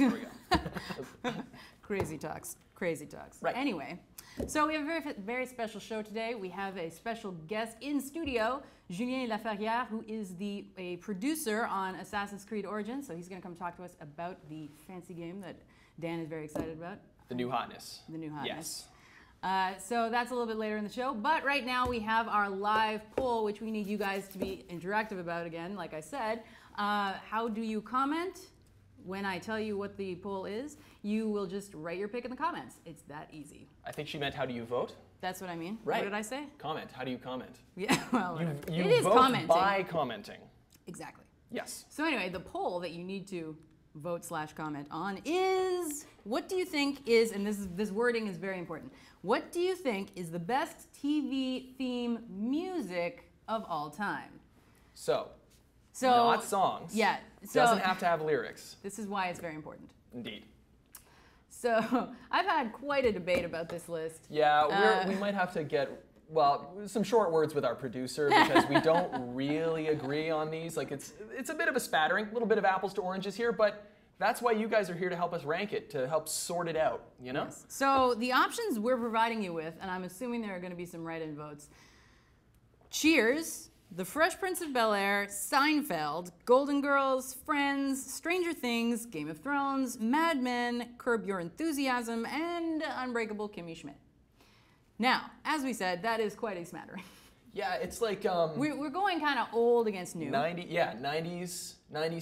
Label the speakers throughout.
Speaker 1: There we go.
Speaker 2: Crazy talks. Crazy talks.
Speaker 1: Right.
Speaker 2: Anyway, so we have a very, very special show today. We have a special guest in studio, Julien Laferrière, who is a producer on Assassin's Creed Origins. So he's going to come talk to us about the fancy game that Dan is very excited about.
Speaker 1: The new hotness.
Speaker 2: The new hotness.
Speaker 1: Yes.
Speaker 2: So that's a little bit later in the show. But right now we have our live poll, which we need you guys to be interactive about again, like I said. How do you comment? When I tell you what the poll is, you will just write your pick in the comments. It's that easy.
Speaker 1: I think she meant, how do you vote?
Speaker 2: That's what I mean.
Speaker 1: Right.
Speaker 2: What did I say?
Speaker 1: Comment. How do you comment?
Speaker 2: Yeah, well,
Speaker 1: You
Speaker 2: it is
Speaker 1: vote
Speaker 2: commenting.
Speaker 1: by commenting.
Speaker 2: Exactly.
Speaker 1: Yes.
Speaker 2: So anyway, the poll that you need to vote/comment on is, what do you think is, and this wording is very important, what do you think is the best TV theme music of all time?
Speaker 1: So
Speaker 2: So
Speaker 1: not songs.
Speaker 2: Yeah. So
Speaker 1: Doesn't have to have lyrics.
Speaker 2: This is why it's very important.
Speaker 1: Indeed.
Speaker 2: So I've had quite a debate about this list.
Speaker 1: Yeah, we might have to get, well, some short words with our producer because we don't really agree on these. Like it's a bit of a spattering, a little bit of apples to oranges here, but that's why you guys are here to help us rank it, to help sort it out, you know?
Speaker 2: Yes. So the options we're providing you with, and I'm assuming there are going to be some write-in votes. Cheers, The Fresh Prince of Bel-Air, Seinfeld, Golden Girls, Friends, Stranger Things, Game of Thrones, Mad Men, Curb Your Enthusiasm, and Unbreakable Kimmy Schmidt. Now, as we said, that is quite a smattering.
Speaker 1: Yeah, it's like
Speaker 2: We're going kind of old against new.
Speaker 1: 90s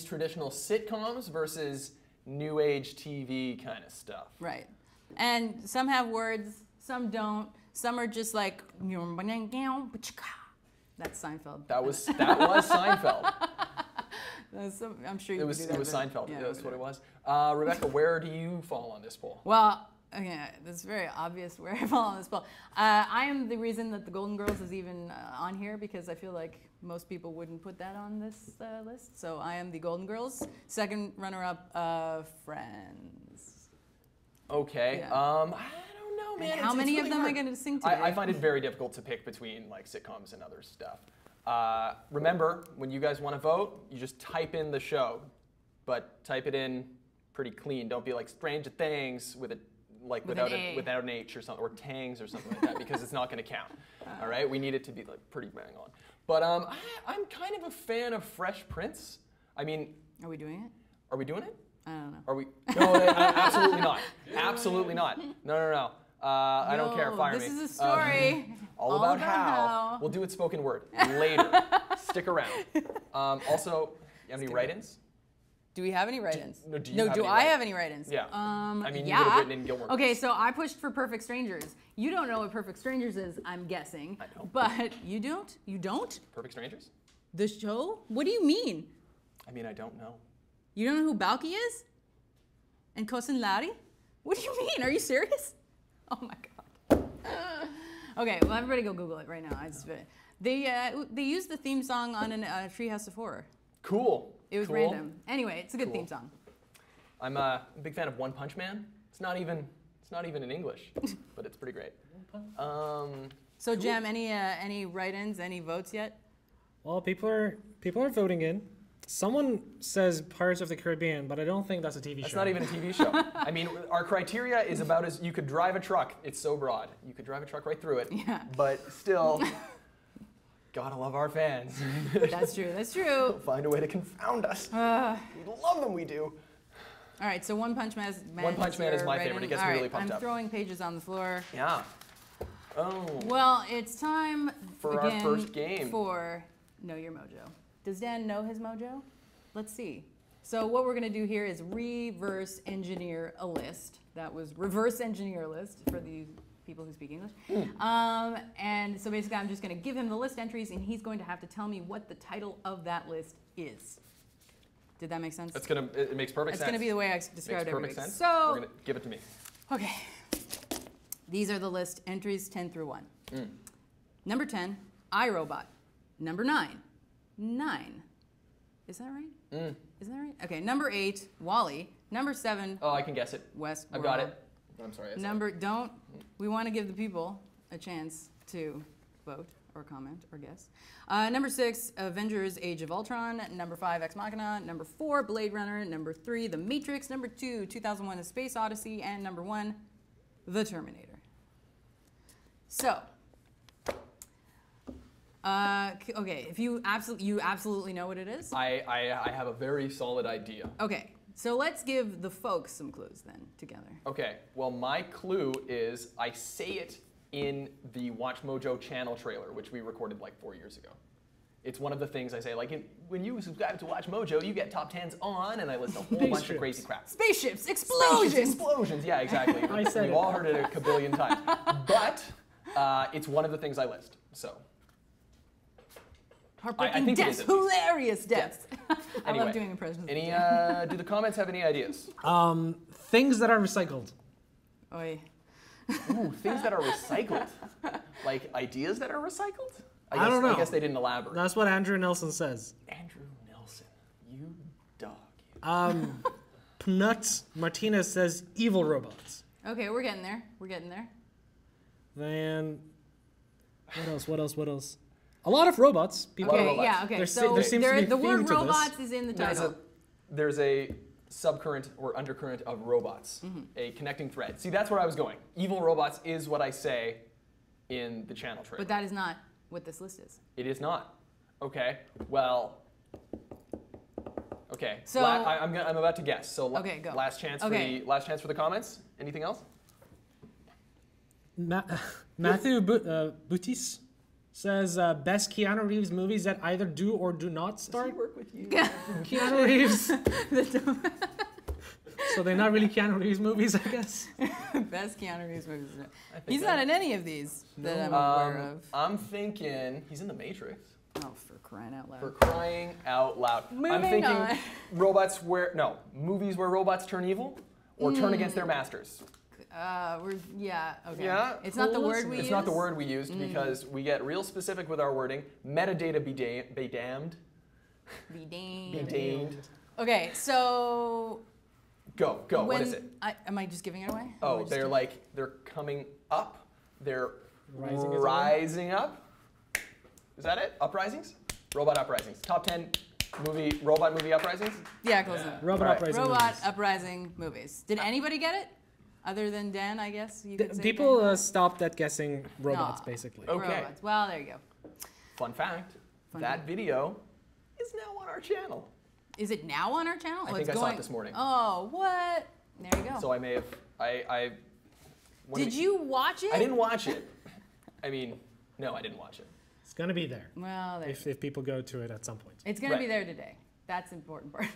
Speaker 1: traditional sitcoms versus new age TV kind of stuff.
Speaker 2: Right. And some have words, some don't. Some are just like, that's Seinfeld.
Speaker 1: That was Seinfeld.
Speaker 2: I'm sure you
Speaker 1: It was
Speaker 2: could do that,
Speaker 1: Seinfeld.
Speaker 2: yeah,
Speaker 1: Yeah, that's what it was. Rebecca, where do you fall on this poll?
Speaker 2: Well, okay, it's very obvious where I fall on this poll. I am the reason that the Golden Girls is even on here because I feel like most people wouldn't put that on this list. So I am the Golden Girls. Second runner-up, Friends.
Speaker 1: Okay.
Speaker 2: Yeah.
Speaker 1: I don't know, man.
Speaker 2: How many of them am I going to sing today?
Speaker 1: I find it very difficult to pick between like sitcoms and other stuff. Remember, when you guys want to vote, you just type in the show, but type it in pretty clean. Don't be like Stranger Things with a without an H or something, or Tangs or something like that, because it's not going to count. All right, we need it to be like pretty bang on. But I'm kind of a fan of Fresh Prince. I mean,
Speaker 2: Are we doing it?
Speaker 1: are we doing it?
Speaker 2: I don't know.
Speaker 1: Are we? No, absolutely not. Absolutely not. No. I don't care. Fire me.
Speaker 2: This is a story.
Speaker 1: All about how. We'll do it spoken word later. Stick around. Also, you have any write-ins?
Speaker 2: Do we have any write-ins?
Speaker 1: Do
Speaker 2: I have any write-ins?
Speaker 1: Yeah. I mean, you
Speaker 2: yeah.
Speaker 1: would have written in Gilmore Girls.
Speaker 2: Okay, so I pushed for Perfect Strangers. You don't know what Perfect Strangers is, I'm guessing.
Speaker 1: I know.
Speaker 2: But you don't? You don't?
Speaker 1: Perfect Strangers?
Speaker 2: The show? What do you mean?
Speaker 1: I mean, I don't know.
Speaker 2: You don't know who Balky is? And Cousin Larry? What do you mean? Are you serious? Oh my God. Okay, well, everybody go Google it right now. They used the theme song on a Treehouse of Horror.
Speaker 1: Cool.
Speaker 2: It was random. Anyway, it's a good theme song.
Speaker 1: I'm a big fan of One Punch Man. It's not even in English, but it's pretty great.
Speaker 2: So, Jem, any write-ins, any votes yet?
Speaker 3: Well, people are voting in. Someone says Pirates of the Caribbean, but I don't think that's a TV show.
Speaker 1: That's not even a TV show. I mean, our criteria is about as you could drive a truck. It's so broad. You could drive a truck right through it.
Speaker 2: Yeah.
Speaker 1: But still, gotta love our fans.
Speaker 2: That's true. That's true.
Speaker 1: Find a way to confound us. We love them. We do.
Speaker 2: All right. So One Punch Man.
Speaker 1: One Punch Man is my favorite. It gets me really pumped up.
Speaker 2: I'm throwing pages on the floor.
Speaker 1: Yeah. Oh.
Speaker 2: Well, it's time
Speaker 1: For
Speaker 2: again
Speaker 1: our first game.
Speaker 2: For Know Your Mojo. Does Dan know his mojo? Let's see. So what we're going to do here is reverse engineer a list. That was reverse engineer a list for the people who speak English. And so basically I'm just going to give him the list entries and he's going to have to tell me what the title of that list is. Did that make sense?
Speaker 1: It makes perfect sense.
Speaker 2: It's going to be the way I described it.
Speaker 1: Makes perfect sense.
Speaker 2: So,
Speaker 1: we're gonna give it to me.
Speaker 2: Okay. These are the list entries 10 through 1. Number 10, iRobot. Number 9, 9. Is that right? Isn't that right? Okay, number 8, Wall-E. Number 7,
Speaker 1: Oh, I can guess it.
Speaker 2: Westworld.
Speaker 1: I've got it. I'm sorry.
Speaker 2: We want to give the people a chance to vote or comment or guess. Number 6, Avengers: Age of Ultron. Number 5, Ex Machina. Number 4, Blade Runner. Number 3, The Matrix. Number 2, 2001: A Space Odyssey. And number 1, The Terminator. So, okay, if you absolutely know what it is.
Speaker 1: I have a very solid idea.
Speaker 2: Okay, so let's give the folks some clues then together.
Speaker 1: Okay, well, my clue is I say it in the Watch Mojo channel trailer, which we recorded like 4 years ago. It's one of the things I say, like, when you subscribe to Watch Mojo, you get top 10s on, and I list a whole bunch of crazy crap.
Speaker 2: Spaceships, explosions!
Speaker 1: Spaceships, explosions, yeah, exactly. We've all heard it a kabillion times. But it's one of the things I list, so.
Speaker 2: Heartbreaking deaths, hilarious deaths. I
Speaker 1: Anyway,
Speaker 2: love doing impressions.
Speaker 1: Do the comments have any ideas?
Speaker 3: Things that are recycled.
Speaker 2: Oy.
Speaker 1: Ooh, things that are recycled. Like ideas that are recycled?
Speaker 3: I don't know.
Speaker 1: I guess they didn't elaborate.
Speaker 3: That's what Andrew Nelson says.
Speaker 1: Andrew Nelson, you dog.
Speaker 3: Pnut Martinez says evil robots.
Speaker 2: Okay, we're getting there. We're getting there.
Speaker 3: Then, what else? A lot of robots. People
Speaker 2: Okay,
Speaker 1: robots.
Speaker 2: yeah, okay.
Speaker 3: There
Speaker 2: So
Speaker 3: seems to be a
Speaker 2: the word
Speaker 3: theme to this.
Speaker 2: robots is in the title.
Speaker 1: There's a subcurrent or undercurrent of robots, a connecting thread. See, that's where I was going. Evil robots is what I say in the channel trailer.
Speaker 2: But that is not what this list is.
Speaker 1: It is not. Okay. Well. Okay.
Speaker 2: So
Speaker 1: I'm about to guess. So
Speaker 2: okay, go.
Speaker 1: last chance for the comments. Anything else?
Speaker 3: Matthew Boutis says best Keanu Reeves movies that either do or do not star.
Speaker 1: Does he work with you?
Speaker 3: Keanu Reeves. So they're not really Keanu Reeves movies, I guess.
Speaker 2: Best Keanu Reeves movies. He's not in any of these that I'm aware of.
Speaker 1: I'm thinking he's in The Matrix.
Speaker 2: Oh, for crying out loud.
Speaker 1: For crying out loud. I'm
Speaker 2: Moving
Speaker 1: thinking
Speaker 2: on.
Speaker 1: movies where robots turn evil or turn against their masters.
Speaker 2: Okay.
Speaker 1: Yeah.
Speaker 2: It's not the word we
Speaker 1: It's
Speaker 2: use?
Speaker 1: not the word we used because we get real specific with our wording. Metadata be damned.
Speaker 2: Be damned.
Speaker 1: Be damned.
Speaker 2: Okay, so
Speaker 1: Go. What is it?
Speaker 2: Am I just giving it away?
Speaker 1: Oh, they're coming up. They're
Speaker 3: Rising
Speaker 1: rising up. Is that it? Uprisings? Robot uprisings. Top 10 robot movie uprisings?
Speaker 2: Yeah, close enough.
Speaker 3: Robot
Speaker 1: Right.
Speaker 3: uprising
Speaker 2: Robot
Speaker 3: movies.
Speaker 2: uprising movies. Did anybody get it? Other than Dan, I guess you could say.
Speaker 3: People stopped at guessing robots,
Speaker 2: Aw.
Speaker 3: basically.
Speaker 1: Okay.
Speaker 2: Robots. Well, there you go.
Speaker 1: Fun fact,
Speaker 2: Fun
Speaker 1: that
Speaker 2: fact.
Speaker 1: video is now on our channel.
Speaker 2: Is it now on our channel?
Speaker 1: I think I saw it this morning.
Speaker 2: Oh, what? There you go.
Speaker 1: So I may have,
Speaker 2: Did you watch it?
Speaker 1: I didn't watch it. I mean, no, I didn't watch it.
Speaker 3: It's gonna be there
Speaker 2: Well, there.
Speaker 3: if people go to it at some point.
Speaker 2: It's going to be
Speaker 1: Right.
Speaker 2: there today. That's the important part.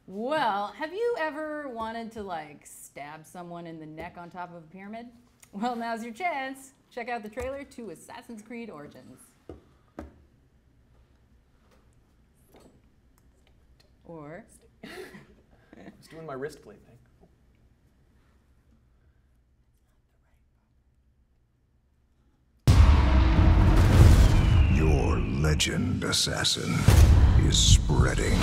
Speaker 2: Well, have you ever wanted to like stab someone in the neck on top of a pyramid? Well, now's your chance. Check out the trailer to Assassin's Creed Origins. Or
Speaker 1: I was doing my wrist plate thing.
Speaker 4: Your legend, assassin, is spreading.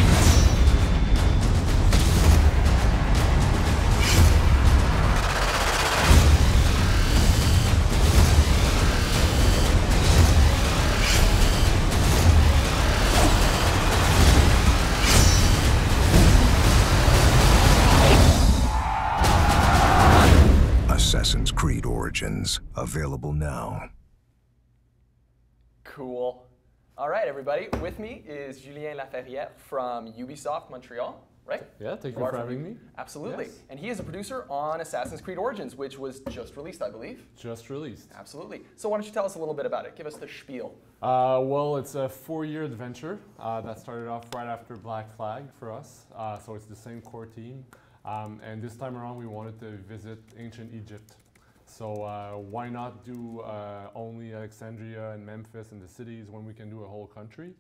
Speaker 4: Assassin's Creed Origins, available now.
Speaker 1: Cool. All right, everybody. With me is Julien Laferrière from Ubisoft Montreal, right?
Speaker 5: Yeah, thank you
Speaker 1: Or
Speaker 5: for
Speaker 1: from-
Speaker 5: having me.
Speaker 1: Absolutely.
Speaker 5: Yes.
Speaker 1: And he is a producer on Assassin's Creed Origins, which was just released, I believe.
Speaker 5: Just released.
Speaker 1: Absolutely. So why don't you tell us a little bit about it? Give us the spiel.
Speaker 5: Well, it's a 4-year adventure that started off right after Black Flag for us. So it's the same core team. And this time around, we wanted to visit ancient Egypt. So why not do only Alexandria and Memphis and the cities when we can do a whole country?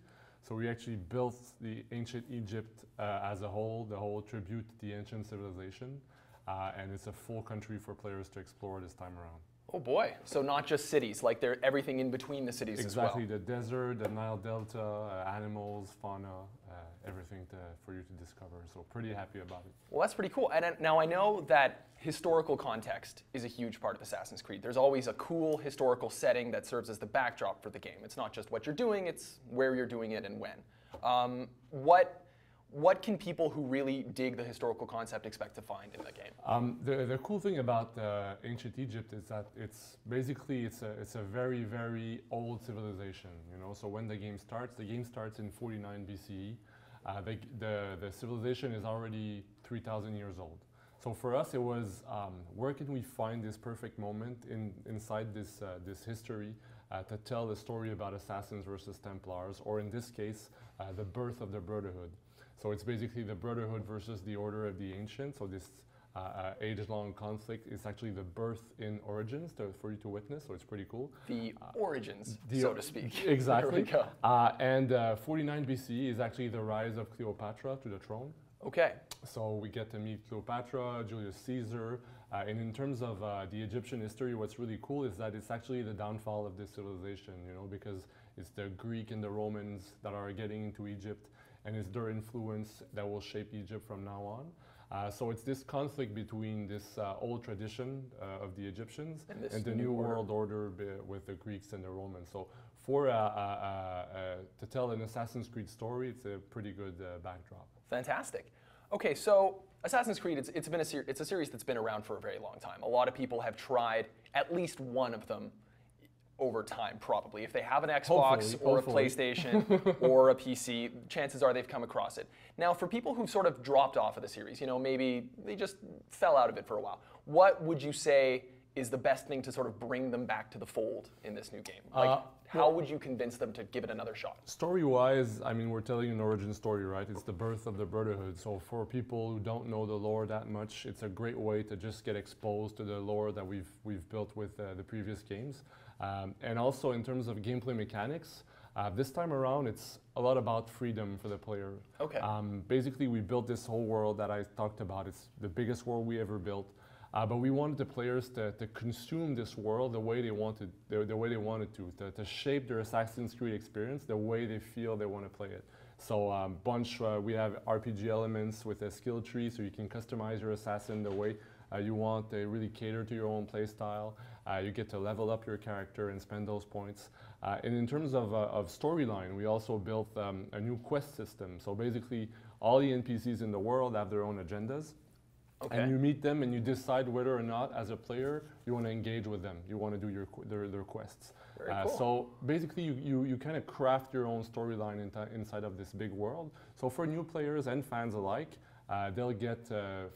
Speaker 5: So we actually built the ancient Egypt as a whole, the whole tribute to the ancient civilization. And it's a full country for players to explore this time around.
Speaker 1: Oh boy. So not just cities, like they're everything in between the cities
Speaker 5: Exactly,
Speaker 1: as well.
Speaker 5: the desert, the Nile Delta, animals, fauna, everything for you to discover. So pretty happy about it.
Speaker 1: Well, that's pretty cool. And now I know that historical context is a huge part of Assassin's Creed. There's always a cool historical setting that serves as the backdrop for the game. It's not just what you're doing, it's where you're doing it and when. What can people who really dig the historical concept expect to find in the game?
Speaker 5: The cool thing about ancient Egypt is that it's basically it's a very, very old civilization. You know, so when the game starts in 49 BCE. The civilization is already 3,000 years old. So for us, it was where can we find this perfect moment inside this history to tell the story about assassins versus Templars, or in this case, the birth of the Brotherhood. So it's basically the Brotherhood versus the Order of the Ancients. So this age-long conflict is actually the birth in Origins for you to witness. So it's pretty cool.
Speaker 1: The origins, so to speak.
Speaker 5: Exactly.
Speaker 1: There we go.
Speaker 5: And 49 BCE is actually the rise of Cleopatra to the throne.
Speaker 1: Okay.
Speaker 5: So we get to meet Cleopatra, Julius Caesar, and in terms of the Egyptian history, what's really cool is that it's actually the downfall of this civilization, you know, because it's the Greek and the Romans that are getting into Egypt, and it's their influence that will shape Egypt from now on. So it's this conflict between this old tradition of the Egyptians and the new world order with the Greeks and the Romans. So for to tell an Assassin's Creed story, it's a pretty good backdrop.
Speaker 1: Fantastic. Okay, so Assassin's Creed, it's a series that's been around for a very long time. A lot of people have tried at least one of them over time, probably. If they have an Xbox or a PlayStation or a PC, chances are they've come across it. Now, for people who've sort of dropped off of the series, you know, maybe they just fell out of it for a while, what would you say is the best thing to sort of bring them back to the fold in this new game? Like, how would you convince them to give it another shot?
Speaker 5: Story-wise, I mean, we're telling an origin story, right? It's the birth of the Brotherhood. So for people who don't know the lore that much, it's a great way to just get exposed to the lore that we've built with the previous games. And also in terms of gameplay mechanics, this time around, it's a lot about freedom for the player.
Speaker 1: Okay.
Speaker 5: Basically, we built this whole world that I talked about. It's the biggest world we ever built. But we wanted the players to consume this world the way they wanted, the way they wanted to shape their Assassin's Creed experience the way they feel they want to play it. So we have RPG elements with a skill tree, so you can customize your assassin the way you want. They really cater to your own play style. You get to level up your character and spend those points. And in terms of storyline, we also built a new quest system. So basically, all the NPCs in the world have their own agendas. Okay. And you meet them and you decide whether or not, as a player, you want to engage with them. You want to do their quests.
Speaker 1: Very cool.
Speaker 5: So basically, you kind of craft your own storyline inside of this big world. So for new players and fans alike, they'll get,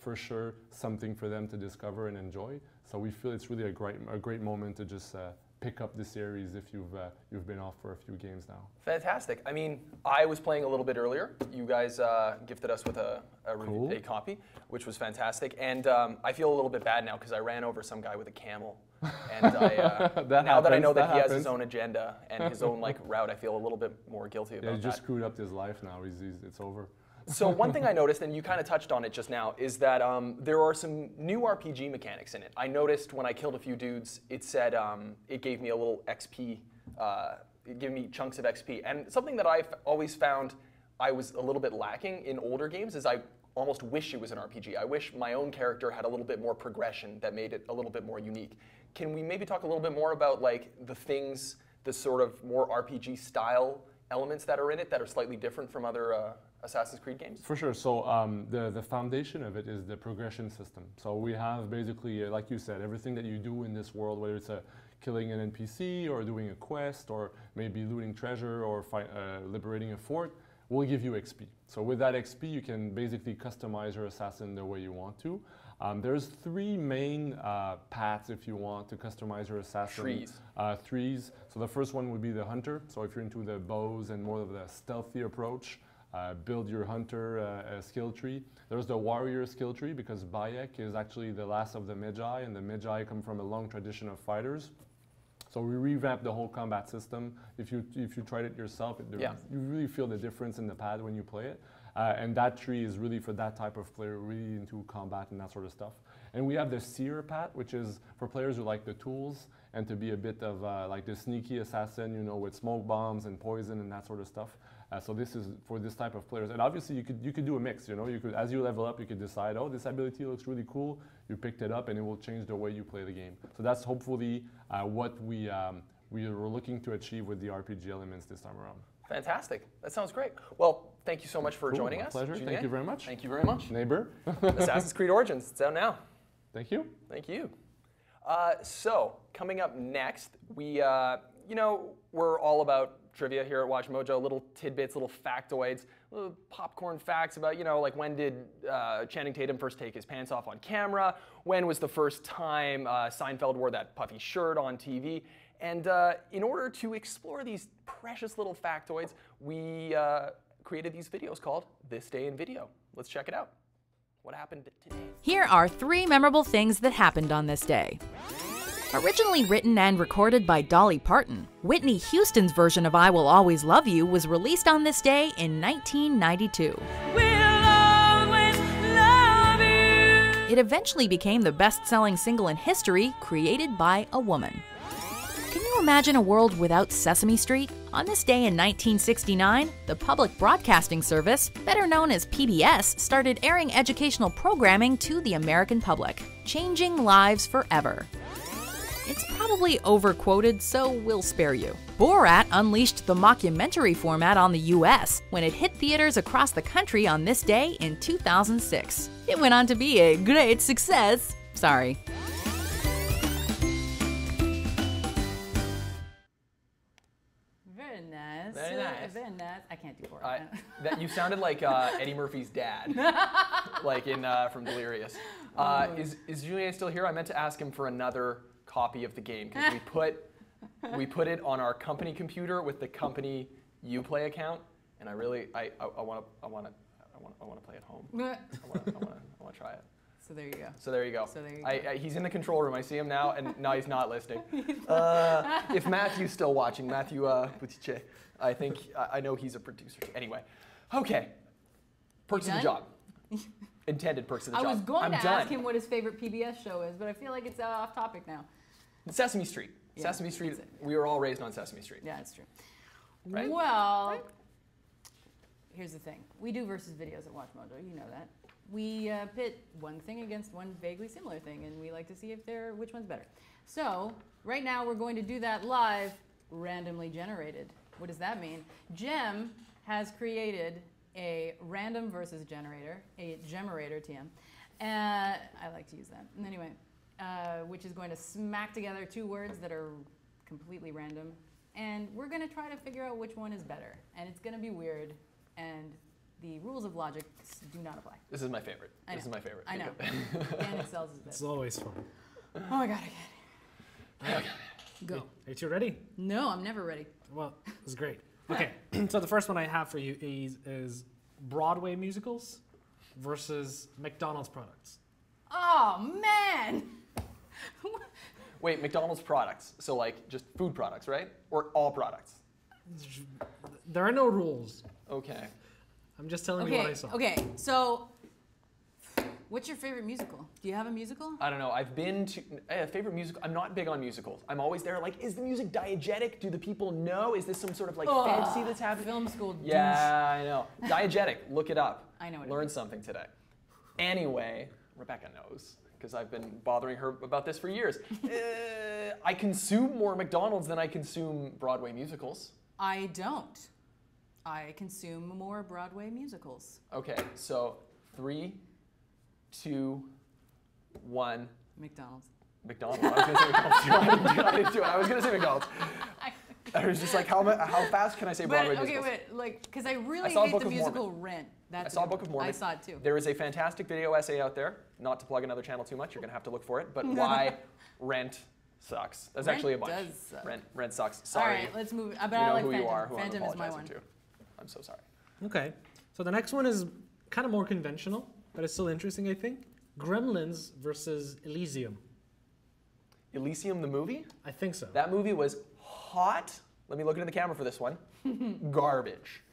Speaker 5: for sure, something for them to discover and enjoy. So we feel it's really a great moment to just pick up the series if you've been off for a few games now.
Speaker 1: Fantastic. I mean, I was playing a little bit earlier. You guys gifted us with a copy, which was fantastic. And I feel a little bit bad now because I ran over some guy with a camel. And now that I know that he has his own agenda and his own route, I feel a little bit more guilty about that.
Speaker 5: He just screwed up his life now. It's over.
Speaker 1: So one thing I noticed, and you kind of touched on it just now, is that there are some new RPG mechanics in it. I noticed when I killed a few dudes, it said it gave me a little XP, it gave me chunks of XP. And something that I've always found I was a little bit lacking in older games is I almost wish it was an RPG. I wish my own character had a little bit more progression that made it a little bit more unique. Can we maybe talk a little bit more about the things, the sort of more RPG style elements that are in it that are slightly different from other Assassin's Creed games?
Speaker 5: For sure. So the foundation of it is the progression system. So we have basically, like you said, everything that you do in this world, whether it's killing an NPC or doing a quest or maybe looting treasure or liberating a fort, will give you XP. So with that XP, you can basically customize your assassin the way you want to. There's three main paths if you want to customize your assassin. Threes. So the first one would be the hunter. So if you're into the bows and more of the stealthy approach, build your hunter skill tree. There's the warrior skill tree because Bayek is actually the last of the Magi, and the Magi come from a long tradition of fighters. So we revamped the whole combat system. If you tried it yourself, you really feel the difference in the pad when you play it. And that tree is really for that type of player, really into combat and that sort of stuff. And we have the seer path, which is for players who like the tools and to be a bit of like the sneaky assassin, you know, with smoke bombs and poison and that sort of stuff. So this is for this type of players. And obviously you could do a mix, you know, you could, as you level up, you could decide, oh, this ability looks really cool. You picked it up and it will change the way you play the game. So that's hopefully what we were looking to achieve with the RPG elements this time around.
Speaker 1: Fantastic. That sounds great. Well, thank you so much for joining
Speaker 5: my
Speaker 1: us.
Speaker 5: Pleasure.
Speaker 1: Julien.
Speaker 5: Thank you very much.
Speaker 1: Thank you very much.
Speaker 5: Neighbor.
Speaker 1: Assassin's Creed Origins. It's out now.
Speaker 5: Thank you.
Speaker 1: Thank you. So coming up next, we, you know, we're all about trivia here at WatchMojo, little tidbits, little factoids, little popcorn facts about, you know, like when did Channing Tatum first take his pants off on camera? When was the first time Seinfeld wore that puffy shirt on TV? And in order to explore these precious little factoids, we created these videos called This Day in Video. Let's check it out. What happened today?
Speaker 6: Here are 3 memorable things that happened on this day. Originally written and recorded by Dolly Parton, Whitney Houston's version of I Will Always Love You was released on this day in 1992. It eventually became the best-selling single in history, created by a woman. Can you imagine a world without Sesame Street? On this day in 1969, the Public Broadcasting Service, better known as PBS, started airing educational programming to the American public, changing lives forever. It's probably overquoted, so we'll spare you. Borat unleashed the mockumentary format on the US when it hit theaters across the country on this day in 2006. It went on to be a great success. Sorry.
Speaker 2: Very nice.
Speaker 1: Very nice.
Speaker 2: Very nice. I can't do Borat.
Speaker 1: That you sounded like Eddie Murphy's dad, like in from Delirious. Is Julien still here? I meant to ask him for another copy of the game because we put it on our company computer with the company Uplay account, and I want to play at home. I want to try it.
Speaker 2: So there you go.
Speaker 1: So there you go.
Speaker 2: So there you go.
Speaker 1: He's in the control room. I see him now, and now he's not listening. If Matthew's still watching, Matthew Butiche, I think I know he's a producer. Anyway, okay. Perks of the job. Intended perks of the job.
Speaker 2: I was going to
Speaker 1: done.
Speaker 2: ask him what his favorite PBS show is, but I feel like it's off topic now.
Speaker 1: Sesame Street.
Speaker 2: Yeah,
Speaker 1: Sesame Street. We were all raised on Sesame Street.
Speaker 2: Yeah, that's true.
Speaker 1: Right?
Speaker 2: Well, here's the thing. We do versus videos at WatchMojo. You know that. We pit one thing against one vaguely similar thing, and we like to see if which one's better. So right now we're going to do that live, randomly generated. What does that mean? Gem has created a random versus generator, a Gemerator TM. I like to use that. And anyway, which is going to smack together 2 words that are completely random. And we're going to try to figure out which one is better. And it's going to be weird. And the rules of logic do not apply.
Speaker 1: This is my favorite.
Speaker 2: I know.
Speaker 1: This is my favorite.
Speaker 2: I know. Dan excels at this.
Speaker 3: It's always fun.
Speaker 2: Oh my God, I can't. Go.
Speaker 3: Are you two ready?
Speaker 2: No, I'm never ready.
Speaker 3: Well, this is great. Okay, so the first one I have for you is Broadway musicals versus McDonald's products.
Speaker 2: Oh, man!
Speaker 1: Wait, McDonald's products. So like just food products, right? Or all products?
Speaker 3: There are no rules.
Speaker 1: Okay.
Speaker 3: I'm just telling you what I saw.
Speaker 2: Okay, so what's your favorite musical? Do you have a musical?
Speaker 1: I don't know. I've been to favorite musical. I'm not big on musicals. I'm always there like, is the music diegetic? Do the people know? Is this some sort of like fantasy that's happening?
Speaker 2: Film school douche.
Speaker 1: Yeah, I know. Diegetic. Look it up.
Speaker 2: I know what it
Speaker 1: Learn
Speaker 2: is.
Speaker 1: something today. Anyway, Rebecca knows because I've been bothering her about this for years. I consume more McDonald's than I consume Broadway musicals.
Speaker 2: I don't. I consume more Broadway musicals.
Speaker 1: Okay, so 3, 2, 1.
Speaker 2: McDonald's.
Speaker 1: McDonald's. I was going to say McDonald's. I didn't do it. I was going to say McDonald's. I was just like, how fast can I say Broadway musicals?
Speaker 2: Okay, wait, like, because I really
Speaker 1: saw
Speaker 2: hate
Speaker 1: Book
Speaker 2: the
Speaker 1: of
Speaker 2: musical
Speaker 1: Mormon.
Speaker 2: Rent.
Speaker 1: I saw Book of Mormon.
Speaker 2: I saw it too.
Speaker 1: There is a fantastic video essay out there, not to plug another channel too much, you're going to have to look for it, but why Rent sucks. There's
Speaker 2: Rent
Speaker 1: actually a bunch.
Speaker 2: does suck.
Speaker 1: Rent sucks. Sorry.
Speaker 2: All right, let's move. But
Speaker 1: You
Speaker 2: I
Speaker 1: know
Speaker 2: like
Speaker 1: who
Speaker 2: Phantom.
Speaker 1: you are, who
Speaker 2: Phantom
Speaker 1: I'm
Speaker 2: is my
Speaker 1: apologizing
Speaker 2: one.
Speaker 1: to. I'm so sorry.
Speaker 3: Okay, so the next one is kind of more conventional, but it's still interesting, I think. Gremlins versus Elysium.
Speaker 1: Elysium the movie?
Speaker 3: I think so.
Speaker 1: That movie was hot. Let me look into the camera for this one. Garbage.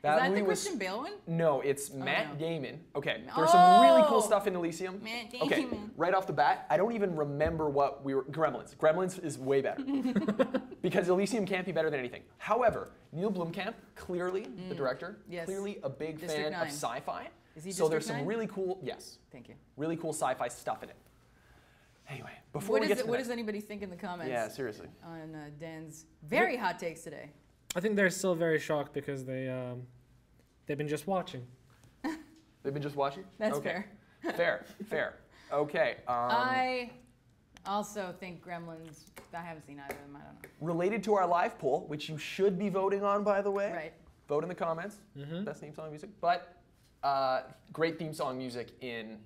Speaker 2: that
Speaker 1: movie
Speaker 2: the
Speaker 1: was
Speaker 2: Christian Bale one?
Speaker 1: No, it's Matt
Speaker 2: no.
Speaker 1: Damon. Okay, there's some really cool
Speaker 2: Oh!
Speaker 1: stuff in Elysium.
Speaker 2: Matt
Speaker 1: Okay,
Speaker 2: Damon.
Speaker 1: right off the bat, I don't even remember what we were. Gremlins. Gremlins is way better because Elysium can't be better than anything. However, Neil Blomkamp, clearly the director,
Speaker 2: Yes.
Speaker 1: clearly a big
Speaker 2: District
Speaker 1: fan
Speaker 2: 9.
Speaker 1: of sci-fi.
Speaker 2: Is he
Speaker 1: so there's
Speaker 2: District
Speaker 1: some
Speaker 2: 9?
Speaker 1: really cool, yes,
Speaker 2: Thank you.
Speaker 1: really cool sci-fi stuff in it. Anyway, before
Speaker 2: What,
Speaker 1: we
Speaker 2: is
Speaker 1: get
Speaker 2: it,
Speaker 1: to the
Speaker 2: what
Speaker 1: next-
Speaker 2: does anybody think in the comments
Speaker 1: yeah, seriously.
Speaker 2: on Dan's very hot takes today?
Speaker 3: I think they're still very shocked because they've been just watching.
Speaker 1: They've been just watching.
Speaker 2: That's
Speaker 1: okay.
Speaker 2: fair.
Speaker 1: Fair. Okay.
Speaker 2: I also think Gremlins, I haven't seen either of them, I don't know.
Speaker 1: Related to our live poll, which you should be voting on, by the way.
Speaker 2: Right.
Speaker 1: Vote in the comments. Best theme song music. But great theme song music in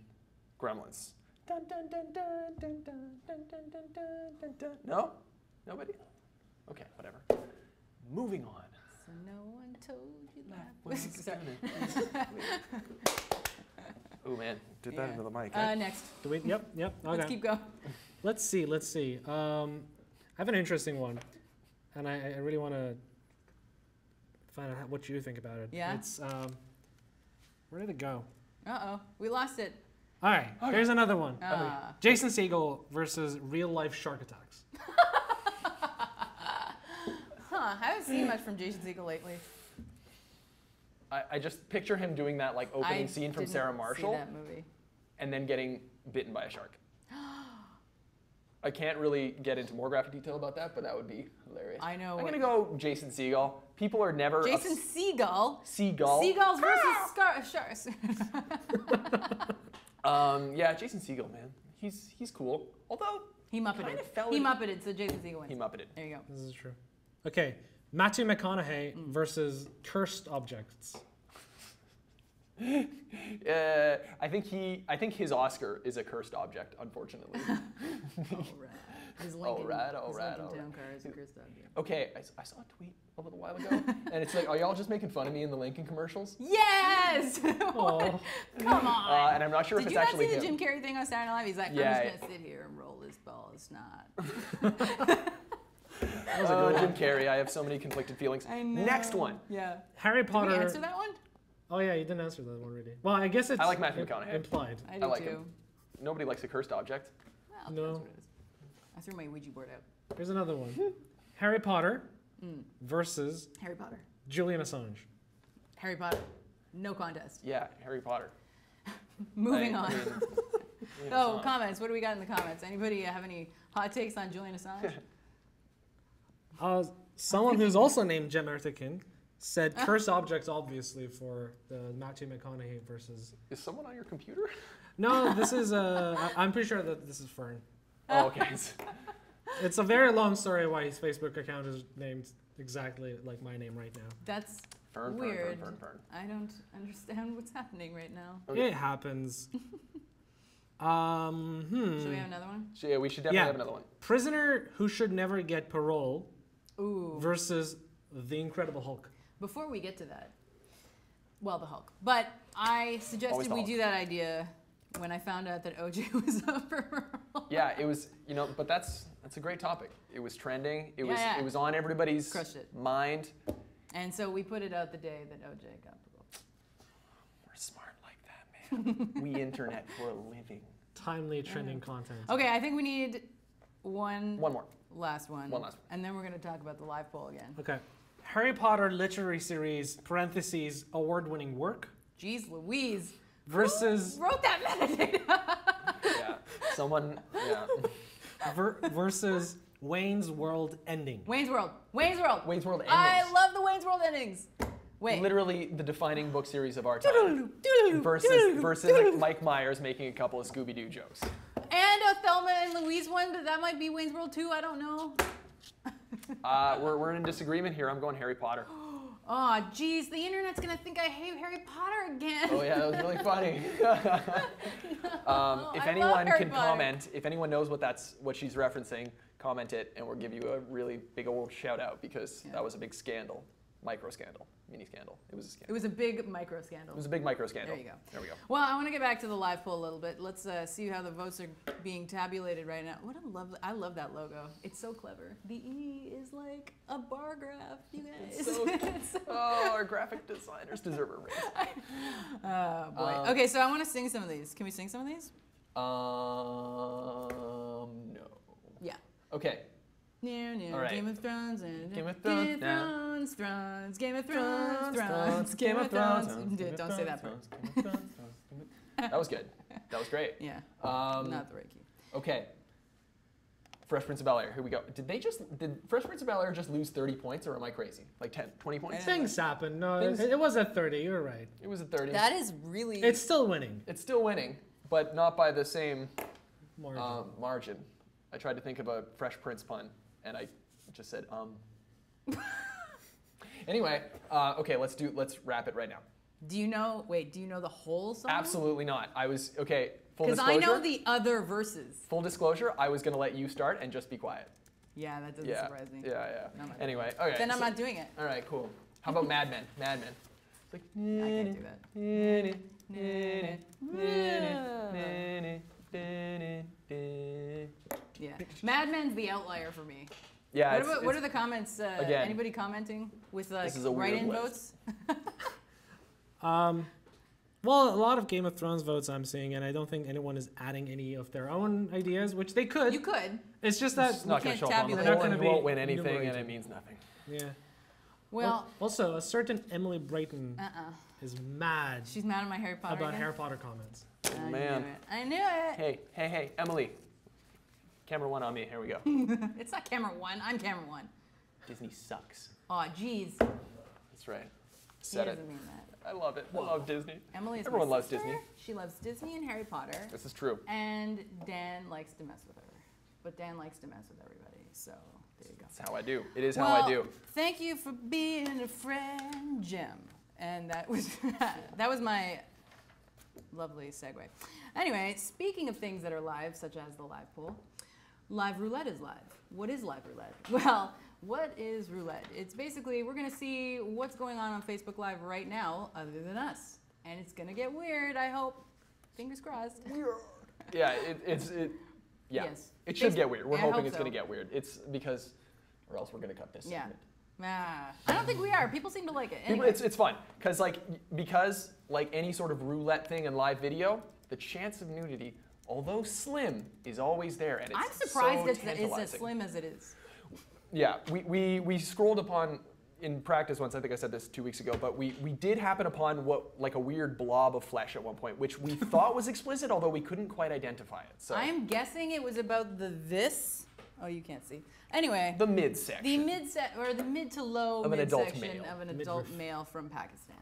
Speaker 1: Gremlins. Dun, dun, dun, dun, dun, dun, dun, dun, dun, dun, dun, dun. No? Nobody? Okay, whatever. Moving on.
Speaker 2: So no one told you that was... Sorry.
Speaker 1: Oh man, did that
Speaker 2: Yeah.
Speaker 1: into the mic.
Speaker 2: Next.
Speaker 3: Do we? Yep. Okay.
Speaker 2: Let's keep going.
Speaker 3: Let's see. I have an interesting one, and I really want to find out what you think about it.
Speaker 2: Yeah?
Speaker 3: It's where did it go?
Speaker 2: Uh-oh, we lost it.
Speaker 3: All right. Here's another one.
Speaker 2: Ah.
Speaker 3: Jason Segel versus real life shark attacks.
Speaker 2: Huh, I haven't seen much from Jason Segel lately.
Speaker 1: I just picture him doing that like opening scene from
Speaker 2: didn't
Speaker 1: Sarah
Speaker 2: see
Speaker 1: Marshall
Speaker 2: that movie.
Speaker 1: and then getting bitten by a shark. I can't really get into more graphic detail about that, but that would be hilarious.
Speaker 2: I know
Speaker 1: I'm
Speaker 2: what-
Speaker 1: gonna go Jason Segel. People are never
Speaker 2: Jason Segel.
Speaker 1: Seagull.
Speaker 2: Seagulls versus sharks.
Speaker 1: Yeah, Jason Segel, man. He's cool. Although
Speaker 2: He muppeted.
Speaker 1: Kinda fell
Speaker 2: He
Speaker 1: in-
Speaker 2: muppeted, so Jason Segel wins.
Speaker 1: he muppeted.
Speaker 2: There you go.
Speaker 3: This is true. Okay. Matthew McConaughey versus cursed objects.
Speaker 1: I think his Oscar is a cursed object, unfortunately.
Speaker 2: His Lincoln,
Speaker 1: Alright.
Speaker 2: His Lincoln Town Car is a cursed object.
Speaker 1: Okay, I saw a tweet a little while ago, and it's like, are y'all just making fun of me in the Lincoln commercials?
Speaker 2: Yes!
Speaker 3: Oh.
Speaker 2: Come on.
Speaker 1: And I'm not sure
Speaker 2: Did
Speaker 1: if
Speaker 2: you
Speaker 1: it's
Speaker 2: not
Speaker 1: actually
Speaker 2: see the
Speaker 1: him.
Speaker 2: Jim Carrey thing on Saturday Night Live? He's like,
Speaker 1: Yeah,
Speaker 2: I'm just gonna sit here and roll this ball of snot.
Speaker 1: That was a good Jim Carrey. I have so many conflicted feelings.
Speaker 2: I know.
Speaker 1: Next one.
Speaker 2: Yeah.
Speaker 3: Harry
Speaker 2: Did
Speaker 3: Potter.
Speaker 2: we answer that one?
Speaker 3: Oh yeah, you didn't answer that one already. Well, I guess it's
Speaker 1: I like Matthew McConaughey.
Speaker 3: implied.
Speaker 2: I do
Speaker 1: like
Speaker 2: too.
Speaker 1: him. Nobody likes a cursed object.
Speaker 2: Well,
Speaker 3: No.
Speaker 2: that's what it is. I threw my Ouija board out.
Speaker 3: Here's another one. Harry Potter versus
Speaker 2: Harry Potter.
Speaker 3: Julian Assange.
Speaker 2: Harry Potter. No contest.
Speaker 1: Yeah, Harry Potter.
Speaker 2: Moving on.
Speaker 1: Julian
Speaker 2: Oh,
Speaker 1: Assange.
Speaker 2: comments. What do we got in the comments? Anybody have any hot takes on Julian Assange?
Speaker 3: Someone who's also named Jem Ertekin said cursed objects, obviously, for the Matthew McConaughey versus.
Speaker 1: Is someone on your computer?
Speaker 3: No, this is I'm pretty sure that this is Fern.
Speaker 1: Oh, okay.
Speaker 3: It's a very long story why his Facebook account is named exactly like my name right now.
Speaker 2: That's
Speaker 1: Fern,
Speaker 2: weird.
Speaker 1: Fern.
Speaker 2: I don't understand what's happening right now.
Speaker 1: Okay.
Speaker 3: It happens.
Speaker 2: Should we have another one?
Speaker 1: So, yeah, we should definitely
Speaker 3: Yeah.
Speaker 1: have another one.
Speaker 3: Prisoner who should never get parole
Speaker 2: Ooh.
Speaker 3: versus the Incredible Hulk.
Speaker 2: Before we get to that, well, the Hulk. But I
Speaker 1: Always
Speaker 2: suggested
Speaker 1: the
Speaker 2: we
Speaker 1: Hulk.
Speaker 2: do that idea when I found out that OJ was up for parole.
Speaker 1: Yeah, it was, but that's a great topic. It was trending. It
Speaker 2: Yeah.
Speaker 1: was on everybody's
Speaker 2: Crushed it.
Speaker 1: mind.
Speaker 2: And so we put it out the day that OJ got parole.
Speaker 1: We're smart like that, man. We internet for a living.
Speaker 3: Timely trending content.
Speaker 2: Okay, I think we need one
Speaker 1: One more.
Speaker 2: last one.
Speaker 1: One last one.
Speaker 2: And then we're going to talk about the live poll again.
Speaker 3: Okay. Harry Potter literary series, parentheses, award-winning work,
Speaker 2: Jeez Louise.
Speaker 3: versus
Speaker 2: Who wrote that metadata?
Speaker 1: Yeah. Someone. Yeah.
Speaker 3: versus Wayne's World ending.
Speaker 2: Wayne's World. Wayne's World.
Speaker 1: Wayne's World
Speaker 2: I
Speaker 1: endings.
Speaker 2: love the Wayne's World endings. Wait.
Speaker 1: Literally the defining book series of our time. Versus Mike Myers making a couple of Scooby-Doo jokes.
Speaker 2: And a Thelma and Louise one, but that might be Wayne's World 2, I don't know.
Speaker 1: We're in disagreement here. I'm going Harry Potter.
Speaker 2: Oh, geez, the internet's gonna think I hate Harry Potter again.
Speaker 1: Oh yeah, that was really funny. If
Speaker 2: I
Speaker 1: anyone
Speaker 2: love Harry
Speaker 1: can
Speaker 2: Potter.
Speaker 1: comment, if anyone knows what she's referencing, comment it, and we'll give you a really big old shout out because that was a big scandal. micro scandal, mini scandal. It was a scandal.
Speaker 2: It was a big micro scandal.
Speaker 1: It was a big micro scandal.
Speaker 2: There you go.
Speaker 1: There we go.
Speaker 2: Well, I want to get back to the live poll a little bit. Let's see how the votes are being tabulated right now. What a lovely, I love that logo. It's so clever. The E is like a bar graph, you guys.
Speaker 1: It's so, oh, our graphic designers deserve a raise.
Speaker 2: Oh, boy. Okay, so I want to sing some of these. Can we sing some of these?
Speaker 1: No.
Speaker 2: Yeah.
Speaker 1: Okay.
Speaker 2: All
Speaker 1: right.
Speaker 2: Game of Thrones and
Speaker 1: Game of Thrones,
Speaker 2: Game of Thrones, Game of Thrones, Game of Thrones. Don't say that part.
Speaker 1: That was good. That was great.
Speaker 2: Yeah.
Speaker 1: Not
Speaker 2: the right key.
Speaker 1: Okay. Fresh Prince of Bel-Air. Here we go. Did Fresh Prince of Bel-Air just lose 30 points, or am I crazy? Like 10, 20 points?
Speaker 3: Things happen. No,
Speaker 1: Things-
Speaker 3: it was at 30. You're right.
Speaker 1: It was a 30.
Speaker 2: That is really.
Speaker 3: It's still winning.
Speaker 1: It's still winning, but not by the same
Speaker 3: Margin.
Speaker 1: margin. I tried to think of a Fresh Prince pun, and I just said Anyway, okay, let's wrap it right now.
Speaker 2: Do you know? Wait, do you know the whole song?
Speaker 1: Absolutely not. I was okay. Full
Speaker 2: Because
Speaker 1: disclosure.
Speaker 2: I know the other verses.
Speaker 1: Full disclosure. I was gonna let you start and just be quiet.
Speaker 2: Yeah, that doesn't
Speaker 1: Yeah.
Speaker 2: surprise me.
Speaker 1: Yeah.
Speaker 2: No, my-
Speaker 1: Anyway, okay.
Speaker 2: Then I'm
Speaker 1: so-
Speaker 2: not doing it.
Speaker 1: All right, cool. How about Mad Men? Mad Men. It's like,
Speaker 2: I can't do that. Yeah. Mad Men's the outlier for me.
Speaker 1: Yeah.
Speaker 2: What are the comments?
Speaker 1: again,
Speaker 2: Anybody commenting with like
Speaker 1: this is a weird
Speaker 2: write-in
Speaker 1: list.
Speaker 2: votes?
Speaker 3: Well, a lot of Game of Thrones votes I'm seeing, and I don't think anyone is adding any of their own ideas, which they could.
Speaker 2: You could.
Speaker 3: It's just that
Speaker 1: It's not going
Speaker 2: can't
Speaker 1: to show up on the
Speaker 2: tabulate
Speaker 1: poll,
Speaker 3: it.
Speaker 1: and
Speaker 3: They're
Speaker 1: you
Speaker 3: not
Speaker 1: won't
Speaker 3: gonna
Speaker 1: win
Speaker 3: be
Speaker 1: anything, and
Speaker 3: enumerated.
Speaker 1: it means nothing.
Speaker 3: Yeah.
Speaker 2: Well,
Speaker 3: Also, a certain Emily Brighton is mad
Speaker 2: she's mad at my Harry Potter.
Speaker 3: about
Speaker 2: again?
Speaker 3: Harry Potter comments.
Speaker 2: I
Speaker 1: man.
Speaker 2: knew it. I knew it.
Speaker 1: Hey, Emily. Camera one on me. Here we go.
Speaker 2: It's not camera one. I'm camera one.
Speaker 1: Disney sucks.
Speaker 2: Aw, jeez.
Speaker 1: That's right.
Speaker 2: He
Speaker 1: Said it.
Speaker 2: doesn't mean that.
Speaker 1: I love it. I love Disney.
Speaker 2: Emily is
Speaker 1: Everyone
Speaker 2: my
Speaker 1: loves
Speaker 2: sister.
Speaker 1: Disney.
Speaker 2: She loves Disney and Harry Potter.
Speaker 1: This is true.
Speaker 2: And Dan likes to mess with her. But Dan likes to mess with everybody. So there you go.
Speaker 1: That's how I do. It is how I do.
Speaker 2: Thank you for being a friend, Jim. And that was that was my lovely segue. Anyway, speaking of things that are live, such as the live poll, live roulette is live. What is live roulette? Well, what is roulette? It's basically we're gonna see what's going on Facebook Live right now, other than us, and it's gonna get weird. I hope. Fingers crossed.
Speaker 1: Yeah, yeah.
Speaker 2: Yes.
Speaker 1: It should get weird. We're
Speaker 2: I
Speaker 1: hoping
Speaker 2: hope
Speaker 1: it's
Speaker 2: so.
Speaker 1: going to get weird. It's because, or else we're going to cut this
Speaker 2: Yeah.
Speaker 1: segment.
Speaker 2: I don't think we are. People seem to like it.
Speaker 1: People,
Speaker 2: Anyway.
Speaker 1: it's fun because like any sort of roulette thing in live video, the chance of nudity, although slim, is always there, and it's
Speaker 2: I'm surprised
Speaker 1: so
Speaker 2: it's as
Speaker 1: tantalizing.
Speaker 2: slim as it is.
Speaker 1: Yeah, we scrolled upon in practice once. I think I said this 2 weeks ago, but we did happen upon a weird blob of flesh at one point, which we thought was explicit, although we couldn't quite identify it. So
Speaker 2: I'm guessing it was about this. Oh, you can't see. Anyway,
Speaker 1: the midsection.
Speaker 2: the mid to low
Speaker 1: Of an adult
Speaker 2: midsection
Speaker 1: male.
Speaker 2: of an adult male from Pakistan.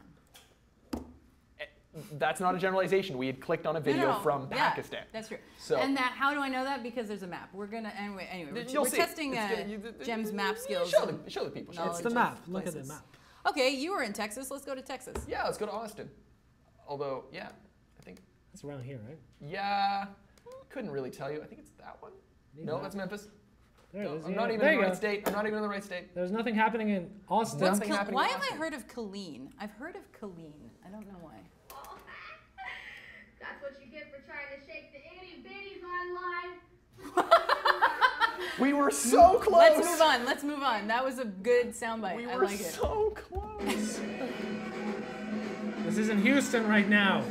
Speaker 1: That's not a generalization. We had clicked on a video
Speaker 2: No,
Speaker 1: from
Speaker 2: yeah,
Speaker 1: Pakistan.
Speaker 2: that's true.
Speaker 1: So-
Speaker 2: and how do I know that? Because there's a map. We're gonna anyway.
Speaker 1: You'll
Speaker 2: We're
Speaker 1: see.
Speaker 2: testing Jem's map skills.
Speaker 1: Show the people.
Speaker 2: knowledge
Speaker 3: It's the
Speaker 2: of
Speaker 3: map. Look at the
Speaker 2: places.
Speaker 3: map.
Speaker 2: Okay, you were in Texas. Let's go to Texas.
Speaker 1: Yeah, let's go to Austin. Although, yeah, I think,
Speaker 3: It's around here, right?
Speaker 1: yeah, couldn't really tell you. I think it's that one. No,
Speaker 3: that.
Speaker 1: that's Memphis.
Speaker 3: There
Speaker 1: No,
Speaker 3: it is.
Speaker 1: I'm
Speaker 3: yeah.
Speaker 1: not even
Speaker 3: There
Speaker 1: in
Speaker 3: you
Speaker 1: the
Speaker 3: go.
Speaker 1: right state. I'm not even in the right state.
Speaker 3: There's nothing happening in Austin.
Speaker 1: What's Nothing happening
Speaker 2: Why
Speaker 1: in
Speaker 2: have I
Speaker 1: Austin.
Speaker 2: heard of Colleen? I've heard of Colleen. I don't know why.
Speaker 7: That's what you get for trying to shake the itty bitties on live.
Speaker 1: We were so close.
Speaker 2: Let's move on. That was a good soundbite.
Speaker 1: We
Speaker 2: I
Speaker 1: were
Speaker 2: like it.
Speaker 1: so close.
Speaker 3: This is in Houston right now.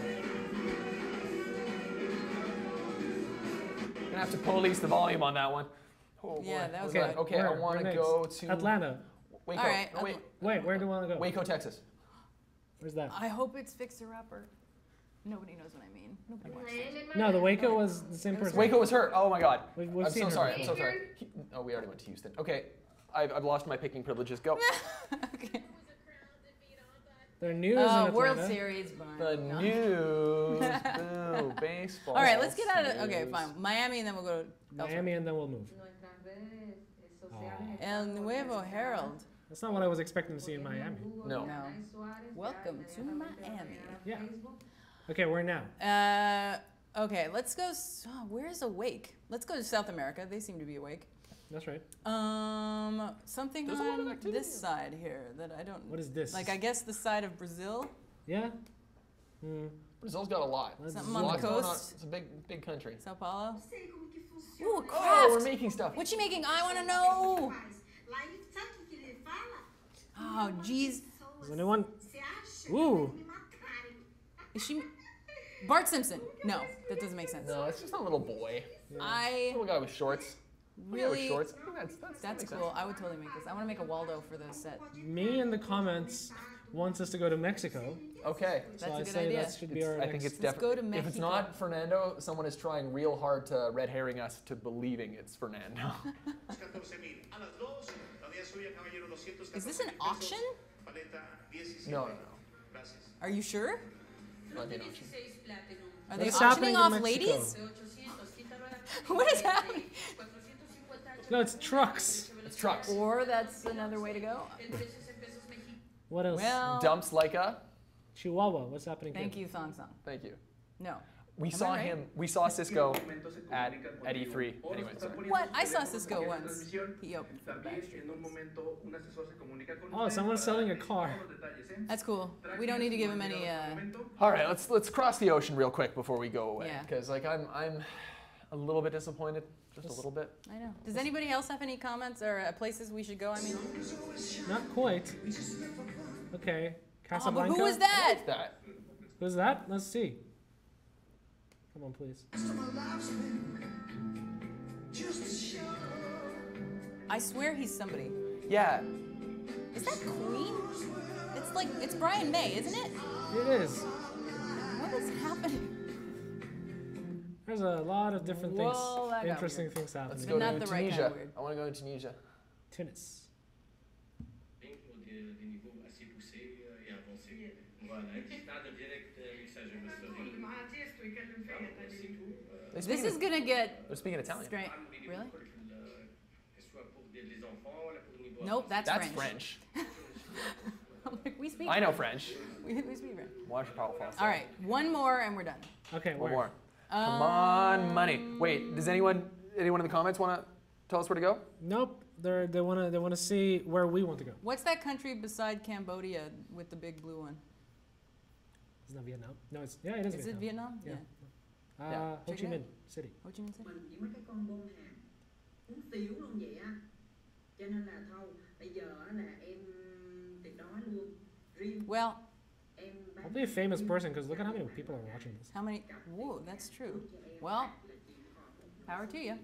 Speaker 1: Gonna have to police the volume on that one. Oh,
Speaker 2: Yeah,
Speaker 1: boy.
Speaker 2: that was
Speaker 1: okay.
Speaker 2: good.
Speaker 1: Okay, I
Speaker 3: Where
Speaker 1: want to
Speaker 3: next?
Speaker 1: go to
Speaker 3: Atlanta.
Speaker 1: Waco.
Speaker 2: All right,
Speaker 1: No, wait.
Speaker 3: Wait, where do you want to go?
Speaker 1: Waco, Texas.
Speaker 3: Where's that?
Speaker 2: I hope it's Fixer Upper. Nobody knows what I mean. Nobody watches it.
Speaker 3: No, the Waco was the same person.
Speaker 1: Waco was her. Oh my God.
Speaker 3: We've
Speaker 1: I'm
Speaker 3: seen
Speaker 1: so
Speaker 3: her
Speaker 1: sorry. I'm
Speaker 3: before.
Speaker 1: so sorry. Oh, we already went to Houston. Okay, I've lost my picking privileges. Go.
Speaker 2: Okay.
Speaker 3: Their news in Atlanta.
Speaker 2: World Series. Barn.
Speaker 1: The
Speaker 2: No.
Speaker 1: news. Boo. Baseball.
Speaker 2: All right, let's get out of. Okay,
Speaker 1: news.
Speaker 2: fine. Miami, and then we'll go to
Speaker 3: Miami, and then we'll move.
Speaker 2: El Nuevo Herald.
Speaker 3: That's not what I was expecting to see in Miami.
Speaker 1: No.
Speaker 2: No. Welcome to Miami.
Speaker 3: Yeah. Okay, where now?
Speaker 2: Okay, let's go. Where's Awake? Let's go to South America. They seem to be awake.
Speaker 3: That's right.
Speaker 2: Something
Speaker 1: There's a lot of
Speaker 2: on
Speaker 1: activity.
Speaker 2: this side here that I don't.
Speaker 3: What is this?
Speaker 2: Like, I guess the side of Brazil.
Speaker 3: Yeah. Hmm.
Speaker 1: Brazil's got a lot.
Speaker 2: Something
Speaker 1: There's
Speaker 2: on the
Speaker 1: lots going on.
Speaker 2: coast.
Speaker 1: It's a big country.
Speaker 2: Sao Paulo.
Speaker 7: Sei como que funciona.
Speaker 2: Ooh,
Speaker 1: Oh,
Speaker 2: craft.
Speaker 1: we're making stuff.
Speaker 2: What's she making? I want to know.
Speaker 7: Lá ele sabe o que ele fala?
Speaker 2: Oh, jeez.
Speaker 3: Does anyone?
Speaker 7: Você acha
Speaker 3: Ooh.
Speaker 7: que vai me matarem?
Speaker 2: Is she? Bart Simpson. No, that doesn't make sense.
Speaker 1: No, it's just a little boy.
Speaker 2: I
Speaker 1: Little guy with shorts. Little guy with
Speaker 2: really.
Speaker 1: shorts. I think that
Speaker 2: That's
Speaker 1: makes
Speaker 2: cool.
Speaker 1: sense.
Speaker 2: I would totally make this. I want to make a Waldo for the set.
Speaker 3: Me in the comments wants us to go to Mexico.
Speaker 1: Okay.
Speaker 2: That's
Speaker 3: So
Speaker 2: a
Speaker 3: I
Speaker 2: good
Speaker 3: say
Speaker 2: idea.
Speaker 3: that should be our
Speaker 1: I think
Speaker 3: next.
Speaker 1: it's
Speaker 2: Let's go to
Speaker 1: definitely. If it's
Speaker 2: Mexico.
Speaker 1: not Fernando, someone is trying real hard to red herring us to believing it's Fernando.
Speaker 2: Is this an auction?
Speaker 1: No.
Speaker 2: Are you sure?
Speaker 1: Might be an auction.
Speaker 2: Are they
Speaker 3: What's happening
Speaker 2: auctioning
Speaker 3: in
Speaker 2: off
Speaker 3: Mexico?
Speaker 2: ladies? What is happening?
Speaker 3: No, it's trucks.
Speaker 1: It's trucks.
Speaker 2: Or that's another way to go.
Speaker 3: What else?
Speaker 2: Well,
Speaker 1: Dumps like a.
Speaker 3: Chihuahua. What's happening
Speaker 2: thank
Speaker 3: here?
Speaker 2: you, Thong Song.
Speaker 1: Thank you.
Speaker 2: No.
Speaker 1: We
Speaker 2: Am I
Speaker 1: saw
Speaker 2: right?
Speaker 1: him. We saw Cisco at E3. Anyway, sorry.
Speaker 2: What? I saw Cisco once. He opened for the Backstreet Boys.
Speaker 3: Oh, someone's selling a car.
Speaker 2: That's cool. We don't need to give him any.
Speaker 1: All right, let's cross the ocean real quick before we go away.
Speaker 2: Yeah.
Speaker 1: Because like I'm a little bit disappointed, just a little bit.
Speaker 2: I know. Does anybody else have any comments or places we should go? I mean,
Speaker 3: Not quite. Okay.
Speaker 2: oh, but
Speaker 3: Casablanca.
Speaker 2: who is that?
Speaker 1: What's that?
Speaker 3: Who's that? Let's see. Come on, please.
Speaker 2: I swear he's somebody.
Speaker 1: Yeah.
Speaker 2: Is that Queen? It's like it's Brian May, isn't it?
Speaker 3: It is.
Speaker 2: What is happening?
Speaker 3: There's a lot of different
Speaker 2: Whoa, that
Speaker 3: things,
Speaker 2: got
Speaker 3: interesting
Speaker 2: weird.
Speaker 3: things
Speaker 1: Let's
Speaker 3: happening.
Speaker 1: go
Speaker 2: But
Speaker 1: to
Speaker 2: not the right kind
Speaker 1: Tunisia.
Speaker 2: of weird.
Speaker 1: I want to go to Tunisia.
Speaker 3: Tunis.
Speaker 2: This is gonna get
Speaker 1: They're speaking Italian.
Speaker 2: strange. Really? Nope, that's French. I'm like, we speak.
Speaker 1: I know French.
Speaker 2: We speak French.
Speaker 1: Watch your power fall.
Speaker 2: All right, one more and we're done.
Speaker 3: Okay,
Speaker 1: One
Speaker 3: where?
Speaker 1: more. Come on, money. Wait, does anyone in the comments want to tell us where to go?
Speaker 3: Nope. They wanna see where we want to go.
Speaker 2: What's that country beside Cambodia with the big blue one?
Speaker 3: It's not Vietnam. No, it's yeah, it is.
Speaker 2: Is it Vietnam?
Speaker 3: Yeah.
Speaker 1: Yeah.
Speaker 3: Ho
Speaker 2: Check
Speaker 3: Chi
Speaker 2: it
Speaker 3: Minh City.
Speaker 2: Ho Chi Minh City?
Speaker 8: Mình chỉ mấy cái con bom hàng muốn xíu luôn vậy á, cho nên là thôi bây giờ á là em tuyệt đối luôn riêng
Speaker 2: Well,
Speaker 8: em bán
Speaker 3: I'll be a famous person because look at how many people are watching this.
Speaker 2: how many? Whoa, that's true. Well, power to you.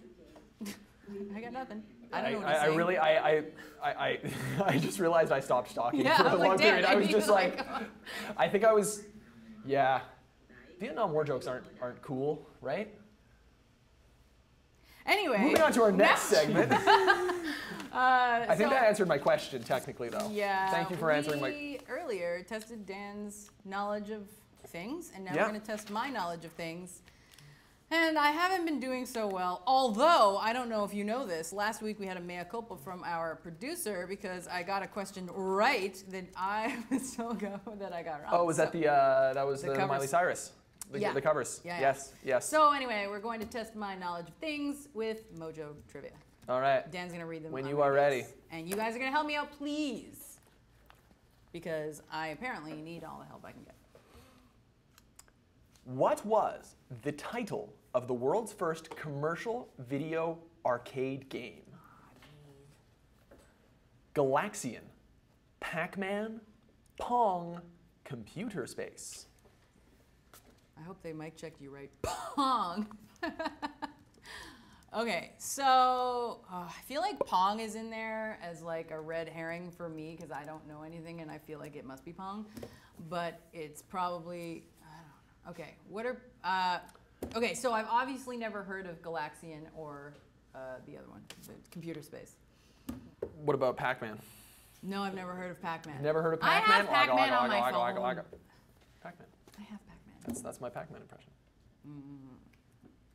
Speaker 2: I got nothing. I don't know what he's
Speaker 1: I
Speaker 2: saying.
Speaker 1: really, I just realized I stopped stalking
Speaker 2: Yeah,
Speaker 1: for a
Speaker 2: I'm like,
Speaker 1: long
Speaker 2: damn,
Speaker 1: period. I
Speaker 2: I
Speaker 1: was
Speaker 2: mean,
Speaker 1: just like,
Speaker 2: like-
Speaker 1: I think I was, yeah. Vietnam War jokes aren't cool, right?
Speaker 2: Anyway.
Speaker 1: Moving on to our next segment.
Speaker 2: I
Speaker 1: I think that answered my question technically, though.
Speaker 2: Yeah.
Speaker 1: Thank you for answering my.
Speaker 2: We earlier tested Dan's knowledge of things, and now
Speaker 1: Yeah.
Speaker 2: we're going to test my knowledge of things. And I haven't been doing so well, although, I don't know if you know this, last week we had a mea culpa from our producer because I got a question right that I was so go that I got wrong.
Speaker 1: Oh, was that
Speaker 2: So-
Speaker 1: that was
Speaker 2: the
Speaker 1: the
Speaker 2: covers.
Speaker 1: Miley Cyrus?
Speaker 2: Yeah.
Speaker 1: The covers.
Speaker 2: Yeah, yeah.
Speaker 1: Yes.
Speaker 2: So anyway, we're going to test my knowledge of things with Mojo Trivia.
Speaker 1: All right.
Speaker 2: Dan's going to read them.
Speaker 1: When
Speaker 2: I'm
Speaker 1: you
Speaker 2: gonna
Speaker 1: are ready.
Speaker 2: guess. And you guys are going to help me out, please. Because I apparently need all the help I can get.
Speaker 1: What was the title of the world's first commercial video arcade game? Galaxian, Pac-Man, Pong, Computer Space.
Speaker 2: I hope they mic checked you right. Pong. Okay, so I feel like Pong is in there as like a red herring for me because I don't know anything and I feel like it must be Pong, but it's probably I don't know. Okay, what are okay? So I've obviously never heard of Galaxian or the other one, the Computer Space.
Speaker 1: What about Pac-Man?
Speaker 2: No, I've never heard of Pac-Man.
Speaker 1: Never heard of
Speaker 2: I
Speaker 1: Pac-Man?
Speaker 2: have Pac-Man on my phone.
Speaker 1: Pac-Man.
Speaker 2: I have Pac-Man.
Speaker 1: That's my Pac-Man impression.
Speaker 2: Mm.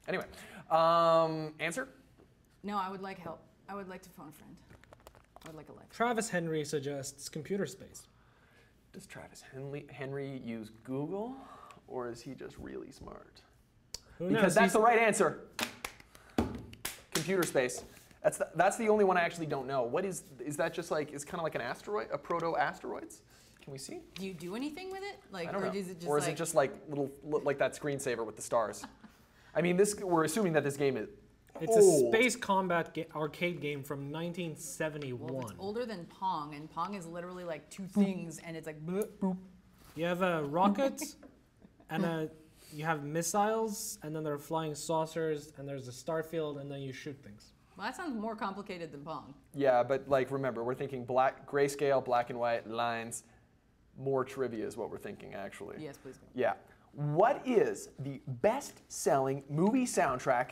Speaker 1: Anyway, answer?
Speaker 2: No, I would like help. I would like to phone a friend. I would like a life.
Speaker 3: Travis Henry suggests computer space.
Speaker 1: Does Travis Henry use Google, or is he just really smart?
Speaker 3: Who
Speaker 1: Because
Speaker 3: knows?
Speaker 1: that's the right answer. Computer space. That's the only one I actually don't know. What is that just like, it's kind of like an asteroid, a proto-asteroids? Can we see?
Speaker 2: Do you do anything with it? Like,
Speaker 1: I don't know.
Speaker 2: is it just
Speaker 1: or is
Speaker 2: like,
Speaker 1: it just like like that screensaver with the stars? I mean, we're assuming that this game is
Speaker 3: It's
Speaker 1: old.
Speaker 3: a space combat arcade game from 1971.
Speaker 2: well, it's older than Pong, and Pong is literally like two things, and it's like bloop, boop.
Speaker 3: You have a rocket, and you have missiles, and then there are flying saucers, and there's a star field, and then you shoot things.
Speaker 2: Well, that sounds more complicated than Pong.
Speaker 1: Yeah, but like remember, we're thinking grayscale, black and white lines. More trivia is what we're thinking, actually.
Speaker 2: Yes, please go.
Speaker 1: Yeah. What is the best-selling movie soundtrack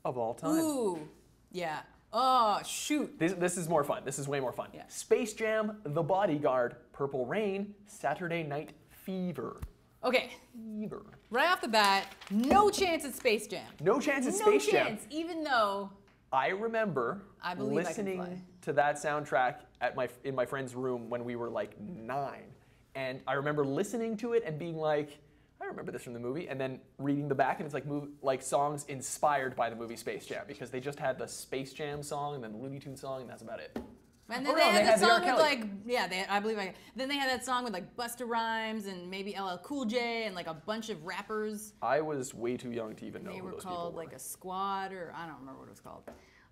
Speaker 1: of all time?
Speaker 2: Ooh, yeah. Oh, shoot.
Speaker 1: This is more fun. This is way more fun.
Speaker 2: Yeah.
Speaker 1: Space Jam, The Bodyguard, Purple Rain, Saturday Night Fever.
Speaker 2: Okay,
Speaker 1: Fever.
Speaker 2: right off the bat, no chance at Space Jam.
Speaker 1: No chance at
Speaker 2: No
Speaker 1: Space Jam.
Speaker 2: chance, even though
Speaker 1: I remember
Speaker 2: I believe I can
Speaker 1: listening
Speaker 2: fly.
Speaker 1: to that soundtrack in my friend's room when we were like 9. And I remember listening to it and being like, I remember this from the movie, and then reading the back, and it's like songs inspired by the movie Space Jam, because they just had the Space Jam song and then the Looney Tunes song, and that's about it.
Speaker 2: And then
Speaker 1: Oh,
Speaker 2: they
Speaker 1: no,
Speaker 2: had
Speaker 1: they
Speaker 2: the
Speaker 1: had the
Speaker 2: song
Speaker 1: R.
Speaker 2: with
Speaker 1: Kelly.
Speaker 2: like, yeah, I believe then they had that song with like Busta Rhymes and maybe LL Cool J and like a bunch of rappers.
Speaker 1: I was way too young to even know
Speaker 2: They
Speaker 1: who
Speaker 2: were
Speaker 1: those
Speaker 2: called
Speaker 1: people were.
Speaker 2: like a squad, or I don't remember what it was called.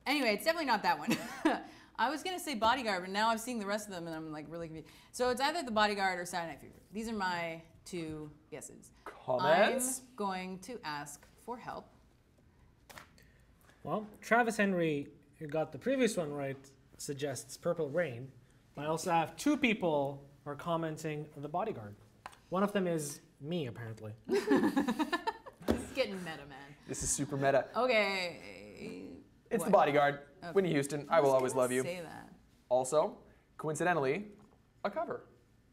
Speaker 2: Anyway, it's definitely not that one. I was gonna say Bodyguard, but now I've seen the rest of them and I'm like really confused. So it's either The Bodyguard or Saturday Night Fever. These are my two guesses.
Speaker 1: Comments?
Speaker 2: I'm going to ask for help.
Speaker 3: Well, Travis Henry, who got the previous one right, suggests Purple Rain. I also have 2 people who are commenting The Bodyguard. One of them is me, apparently.
Speaker 2: This is getting meta, man.
Speaker 1: This is super meta.
Speaker 2: Okay.
Speaker 1: It's
Speaker 2: what?
Speaker 1: The Bodyguard.
Speaker 2: Okay.
Speaker 1: Whitney Houston, I will
Speaker 2: was
Speaker 1: always
Speaker 2: gonna
Speaker 1: love you.
Speaker 2: Say that.
Speaker 1: Also, coincidentally, a cover,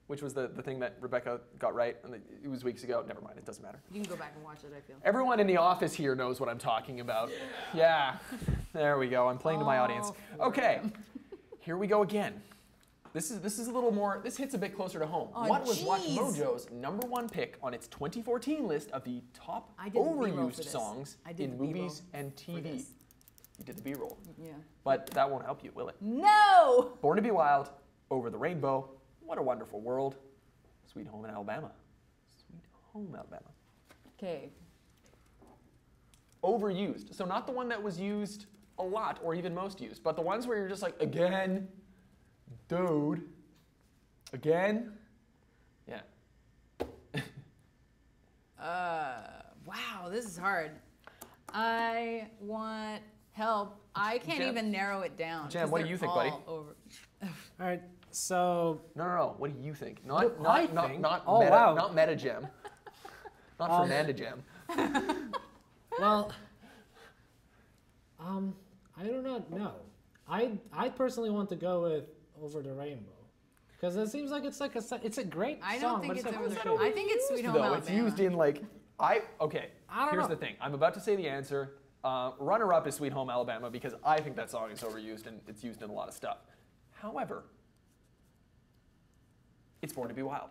Speaker 1: which was the thing that Rebecca got right, and it was weeks ago. Never mind, it doesn't matter.
Speaker 2: You can go back and watch it, I feel.
Speaker 1: Everyone in the office here knows what I'm talking about. Yeah, there we go. I'm playing to my audience.
Speaker 2: All
Speaker 1: Okay, here we go again. This is a little more. This hits a bit closer to home.
Speaker 2: Oh,
Speaker 1: What was
Speaker 2: jeez.
Speaker 1: WatchMojo's #1 pick on its 2014 list of the top
Speaker 2: I did the B-roll for
Speaker 1: overused
Speaker 2: this.
Speaker 1: songs
Speaker 2: I did
Speaker 1: in
Speaker 2: the B-roll
Speaker 1: movies and
Speaker 2: for
Speaker 1: TV?
Speaker 2: this.
Speaker 1: You did the B-roll,
Speaker 2: Yeah.
Speaker 1: but that won't help you, will it?
Speaker 2: No!
Speaker 1: Born to be Wild, Over the Rainbow, What a Wonderful World, Sweet Home in Alabama. Sweet Home Alabama.
Speaker 2: Okay.
Speaker 1: Overused. So not the one that was used a lot or even most used, but the ones where you're just like, again, dude, again. Yeah.
Speaker 2: Wow, this is hard. I want help. I can't
Speaker 1: Jem?
Speaker 2: even narrow it down.
Speaker 1: Jem,
Speaker 2: 'cause
Speaker 1: what do
Speaker 2: they're
Speaker 1: you think, buddy?
Speaker 2: all Over.
Speaker 3: All right, so
Speaker 1: No. What do you think?
Speaker 3: What
Speaker 1: Not
Speaker 3: I
Speaker 1: not
Speaker 3: think?
Speaker 1: not
Speaker 3: Oh,
Speaker 1: meta,
Speaker 3: wow.
Speaker 1: not meta Gem. Not Fernanda Gem.
Speaker 3: well, I do not know. I personally want to go with Over the Rainbow because it seems like it's a great
Speaker 2: I
Speaker 3: song.
Speaker 2: don't think
Speaker 3: but
Speaker 2: it's
Speaker 3: like,
Speaker 2: over
Speaker 3: what's
Speaker 2: there.
Speaker 3: that over-
Speaker 2: I think it's Sweet Home
Speaker 1: Though
Speaker 2: Alabama.
Speaker 1: it's used in like okay.
Speaker 3: I don't
Speaker 1: Here's
Speaker 3: know.
Speaker 1: the thing. I'm about to say the answer. Runner-up is Sweet Home Alabama because I think that song is overused and it's used in a lot of stuff. However, it's Born to Be Wild.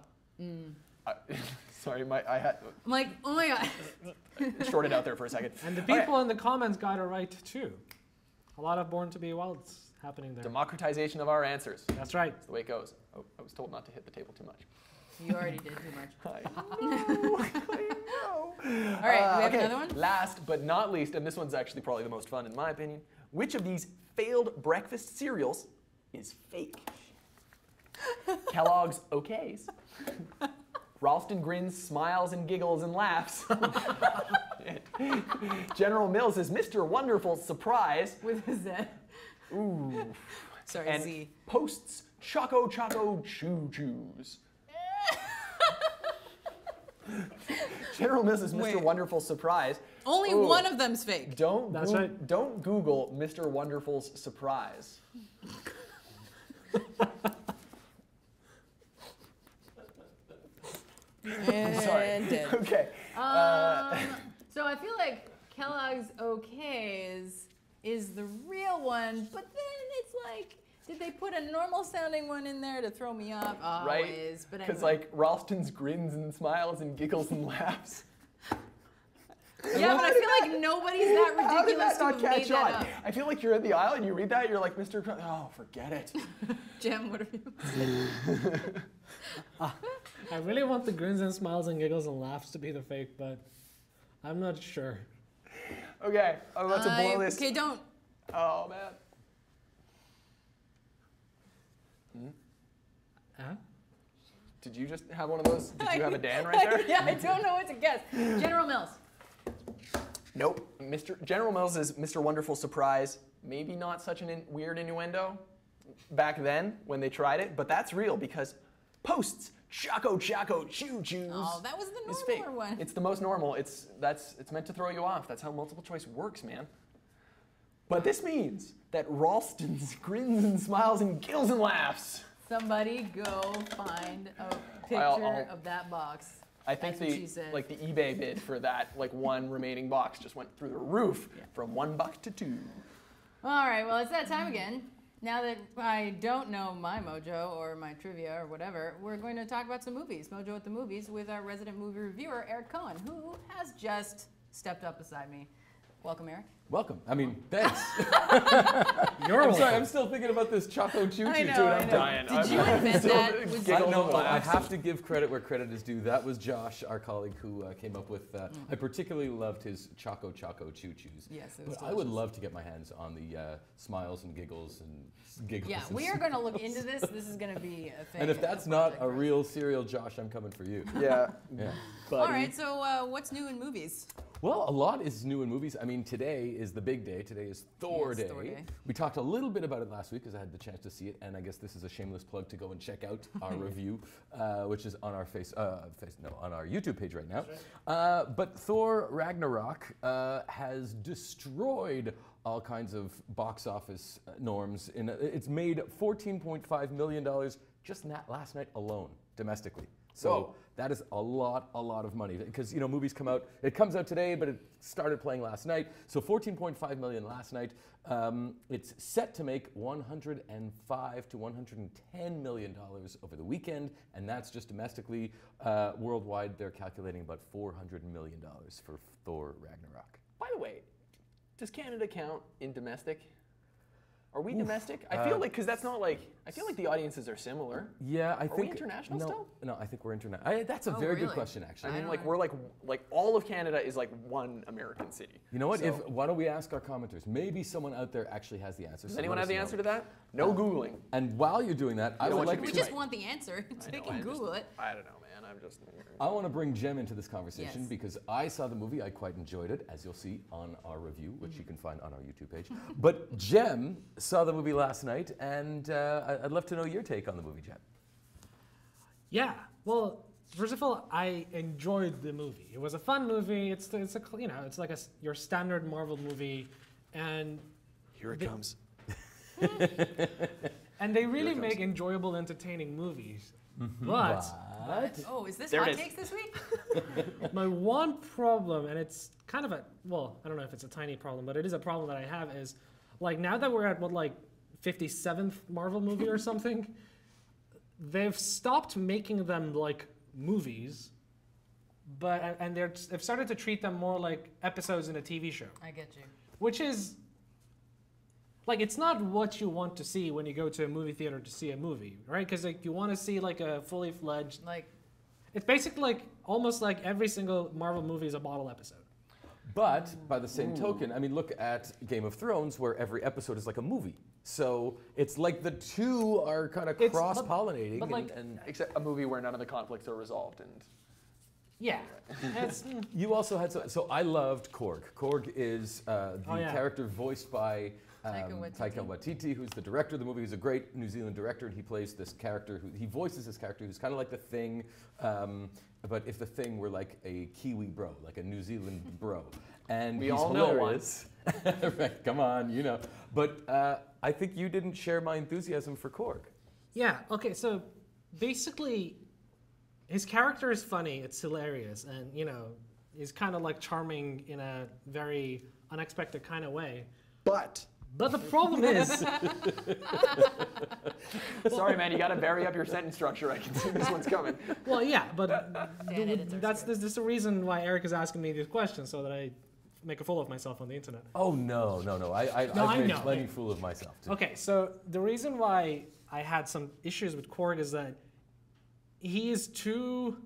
Speaker 1: Sorry, I had
Speaker 2: I'm like, oh my god.
Speaker 1: shorted out there for a second.
Speaker 3: And the
Speaker 1: All right.
Speaker 3: people in the comments got it right too. A lot of Born to Be Wild happening there.
Speaker 1: Democratization of our answers.
Speaker 3: That's right.
Speaker 1: That's the way it goes. Oh, I was told not to hit the table too much.
Speaker 2: You already did too much.
Speaker 1: I know. I know.
Speaker 2: All right, we have
Speaker 1: okay,
Speaker 2: another one?
Speaker 1: Last but not least, and this one's actually probably the most fun in my opinion, which of these failed breakfast cereals is fake? Kellogg's Okays. Ralston grins, smiles, and giggles and laughs. General Mills is Mr. Wonderful Surprise.
Speaker 2: With a Z.
Speaker 1: Ooh.
Speaker 2: Sorry,
Speaker 1: And
Speaker 2: Z.
Speaker 1: Post's Choco Choco Choo Choos. General Mills is Mr.
Speaker 2: Wait.
Speaker 1: Wonderful Surprise.
Speaker 2: Only
Speaker 1: Ooh.
Speaker 2: one of them's fake.
Speaker 3: That's right.
Speaker 1: Don't Google Mr. Wonderful's Surprise.
Speaker 2: And
Speaker 1: Sorry.
Speaker 2: dead.
Speaker 1: Okay.
Speaker 2: So I feel like Kellogg's Okays is the real one, but then it's like, did they put a normal sounding one in there to throw me off?
Speaker 1: Right?
Speaker 2: Always. But
Speaker 1: Because
Speaker 2: anyway.
Speaker 1: like Ralston's grins and smiles and giggles and laughs.
Speaker 2: Yeah, but I feel like nobody's that
Speaker 1: How did
Speaker 2: ridiculous
Speaker 1: that
Speaker 2: to
Speaker 1: not
Speaker 2: have made
Speaker 1: catch
Speaker 2: that
Speaker 1: on?
Speaker 2: up.
Speaker 1: I feel like you're in the aisle and you read that, you're like, Mr. Oh, forget it.
Speaker 2: Jem, what are you?
Speaker 3: I really want the grins and smiles and giggles and laughs to be the fake, but I'm not sure.
Speaker 1: Okay, I'm about to blow this.
Speaker 2: Okay, don't.
Speaker 1: Oh, man.
Speaker 3: Huh?
Speaker 1: Did you just have one of those? Did you have a Dan right there?
Speaker 2: Yeah, I don't know what to guess. General Mills.
Speaker 1: Nope. General Mills is Mr. Wonderful Surprise. Maybe not such a weird innuendo back then when they tried it, but that's real because Post's Choco Choco Choo Choos.
Speaker 2: Oh, that was the
Speaker 1: is fake.
Speaker 2: normaler one.
Speaker 1: It's the most normal. It's meant to throw you off. That's how multiple choice works, man. But this means that Ralston's grins and smiles and giggles and laughs.
Speaker 2: Somebody go find a picture
Speaker 1: I'll-
Speaker 2: of that box.
Speaker 1: I think
Speaker 2: That's what she said.
Speaker 1: the eBay bid for that one remaining box just went through the roof from $1 to $2.
Speaker 2: All right, well, it's that time again. Now that I don't know my mojo or my trivia or whatever, we're going to talk about some movies. Mojo at the Movies with our resident movie reviewer, Eric Cohen, who has just stepped up beside me. Welcome, Eric.
Speaker 9: Welcome. I mean, thanks.
Speaker 3: You're
Speaker 9: I'm sorry,
Speaker 3: welcome.
Speaker 9: I'm still thinking about this Choco Choo Choo
Speaker 2: I know,
Speaker 9: too.
Speaker 2: I
Speaker 9: I'm
Speaker 2: know.
Speaker 1: dying.
Speaker 2: Did you invent that? Was
Speaker 1: Giggle
Speaker 9: I
Speaker 1: and
Speaker 9: know. I
Speaker 1: laugh.
Speaker 9: have to give credit where credit is due. That was Josh, our colleague, who came up with. I particularly loved his Choco Choco Choo Choos.
Speaker 2: Yes, it was
Speaker 9: But I would
Speaker 2: delicious.
Speaker 9: love to get my hands on the smiles and giggles and giggles.
Speaker 2: Yeah,
Speaker 9: and
Speaker 2: we are going to look into this. This is going to be a thing.
Speaker 9: And if that's not a real cereal, Josh, I'm coming for you.
Speaker 1: Yeah.
Speaker 9: Yeah.
Speaker 2: All right, so what's new in movies?
Speaker 9: Well, a lot is new in movies. I mean, today is the big day. Today is Thor
Speaker 2: Yes,
Speaker 9: Day.
Speaker 2: Thor Day.
Speaker 9: We talked a little bit about it last week because I had the chance to see it, and I guess this is a shameless plug to go and check out our review, which is on our on our YouTube page right now. But Thor Ragnarok has destroyed all kinds of box office norms. It's made $14.5 million just last night alone, domestically. So
Speaker 1: Whoa.
Speaker 9: that is a lot of money because movies come out. It comes out today, but it started playing last night. So 14.5 million last night. It's set to make 105 to 110 million dollars over the weekend, and that's just domestically. Worldwide, they're calculating about 400 million dollars for Thor Ragnarok.
Speaker 1: By the way, does Canada count in domestic? Are we domestic? I feel like, because that's not like, I feel like the audiences are similar.
Speaker 9: Yeah, I
Speaker 1: Are
Speaker 9: think
Speaker 1: we international
Speaker 9: no,
Speaker 1: still?
Speaker 9: No, I think we're international. That's a very good
Speaker 2: really?
Speaker 9: question, actually.
Speaker 1: I mean,
Speaker 2: don't
Speaker 1: like,
Speaker 2: know.
Speaker 1: we're like all of Canada is like one American city.
Speaker 9: You know what?
Speaker 1: So,
Speaker 9: Why don't we ask our commenters? Maybe someone out there actually has the answer.
Speaker 1: does anyone have the answer to that? No Googling.
Speaker 9: And while you're doing that, I
Speaker 1: know
Speaker 9: would
Speaker 1: what
Speaker 9: like
Speaker 1: you
Speaker 2: We
Speaker 9: to.
Speaker 2: just want the answer, so
Speaker 1: I
Speaker 2: we
Speaker 1: know,
Speaker 2: can Google it.
Speaker 1: I don't know, man. I'm just.
Speaker 9: I want to bring Jem into this conversation
Speaker 2: Yes.
Speaker 9: because I saw the movie. I quite enjoyed it, as you'll see on our review, which you can find on our YouTube page. But Jem saw the movie last night, and I'd love to know your take on the movie, Jem.
Speaker 3: Yeah. Well, first of all, I enjoyed the movie. It was a fun movie. It's like your standard Marvel movie, and
Speaker 1: Here it comes.
Speaker 3: and they really make enjoyable, entertaining movies. But
Speaker 2: Oh, is this
Speaker 1: There it
Speaker 2: hot
Speaker 1: is.
Speaker 2: takes this week?
Speaker 3: my one problem, and it's kind of I don't know if it's a tiny problem, but it is a problem that I have, is like now that we're at 57th Marvel movie or something, they've stopped making them like movies, and they've started to treat them more like episodes in a TV show,
Speaker 2: I get you.
Speaker 3: which is like it's not what you want to see when you go to a movie theater to see a movie, right? Because like you want to see like a fully fledged.
Speaker 2: Like,
Speaker 3: It's basically like almost like every single Marvel movie is a bottle episode.
Speaker 9: But by the same token, I mean, look at Game of Thrones, where every episode is like a movie. So it's like the two are kind of
Speaker 3: It's-
Speaker 9: cross-pollinating,
Speaker 3: but like-
Speaker 9: and
Speaker 1: Except a movie where none of the conflicts are resolved, and
Speaker 3: Yeah. It's,
Speaker 9: you also had so I loved Korg. Korg is the
Speaker 3: Oh, yeah.
Speaker 9: character voiced by
Speaker 2: Taika Waititi.
Speaker 9: Taika Waititi, who's the director of the movie. He's a great New Zealand director, and he plays this character. He voices this character who's kind of like the Thing, but if the Thing were like a Kiwi bro, like a New Zealand bro, and
Speaker 1: We
Speaker 9: he's
Speaker 1: all know one.
Speaker 9: hilarious. Right, come on, you know. But I think you didn't share my enthusiasm for Korg.
Speaker 3: yeah. Okay. So basically, his character is funny. It's hilarious, and he's kind of like charming in a very unexpected kind of way.
Speaker 1: but
Speaker 3: But the problem is,
Speaker 1: Sorry, man, you got to vary up your sentence structure. I can see this one's coming.
Speaker 3: well, yeah, but
Speaker 2: editors
Speaker 3: that's there's a reason why Eric is asking me these questions so that I make a fool of myself on the internet.
Speaker 9: Oh no. I've
Speaker 3: I
Speaker 9: made
Speaker 3: know.
Speaker 9: plenty fool of myself too.
Speaker 3: Okay, so the reason why I had some issues with Korg is that he is too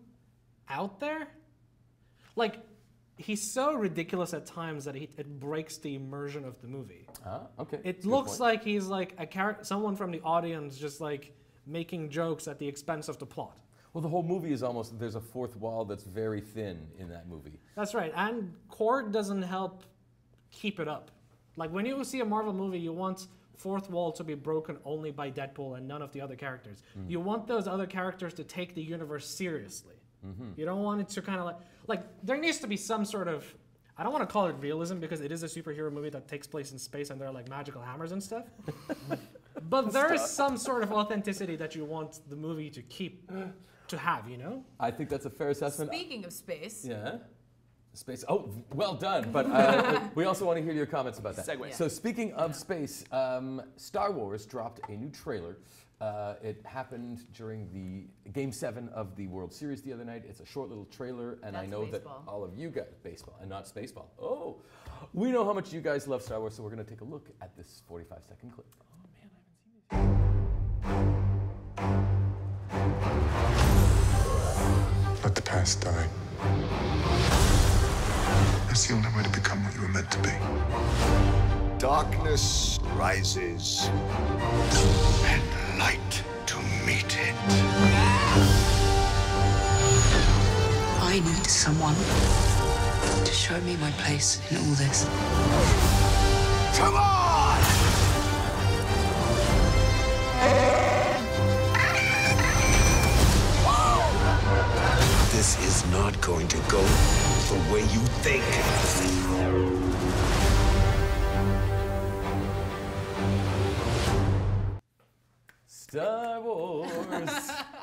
Speaker 3: out there. Like, he's so ridiculous at times that it breaks the immersion of the movie.
Speaker 9: Okay.
Speaker 3: It
Speaker 9: Good
Speaker 3: looks
Speaker 9: point.
Speaker 3: like he's like someone from the audience just like making jokes at the expense of the plot.
Speaker 9: Well, the whole movie is almost, there's a fourth wall that's very thin in that movie.
Speaker 3: That's right, and Korg doesn't help keep it up. Like, when you see a Marvel movie, you want fourth wall to be broken only by Deadpool and none of the other characters. You want those other characters to take the universe seriously. You don't want it to kind of like there needs to be some sort of, I don't want to call it realism because it is a superhero movie that takes place in space and there are like magical hammers and stuff. But there is some sort of authenticity that you want the movie to keep, to have, you know?
Speaker 9: I think that's a fair assessment.
Speaker 2: Speaking of space,
Speaker 9: Yeah. Space. Oh, well done. But we also want to hear your comments about that.
Speaker 1: Segue.
Speaker 9: So speaking of space, Star Wars dropped a new trailer. It happened during the Game 7 of the World Series the other night. It's a short little trailer, and I
Speaker 2: That's
Speaker 9: know
Speaker 2: baseball.
Speaker 9: that all of you guys, baseball and not spaceball. Oh, we know how much you guys love Star Wars, so we're going to take a look at this 45-second clip. Oh man, I haven't seen this.
Speaker 10: Let the past die. That's the only way to become what you were meant to be.
Speaker 4: Darkness rises, and light to meet it.
Speaker 11: I need someone to show me my place in all this.
Speaker 4: Come on! This is not going to go the way you think.
Speaker 9: Star Wars,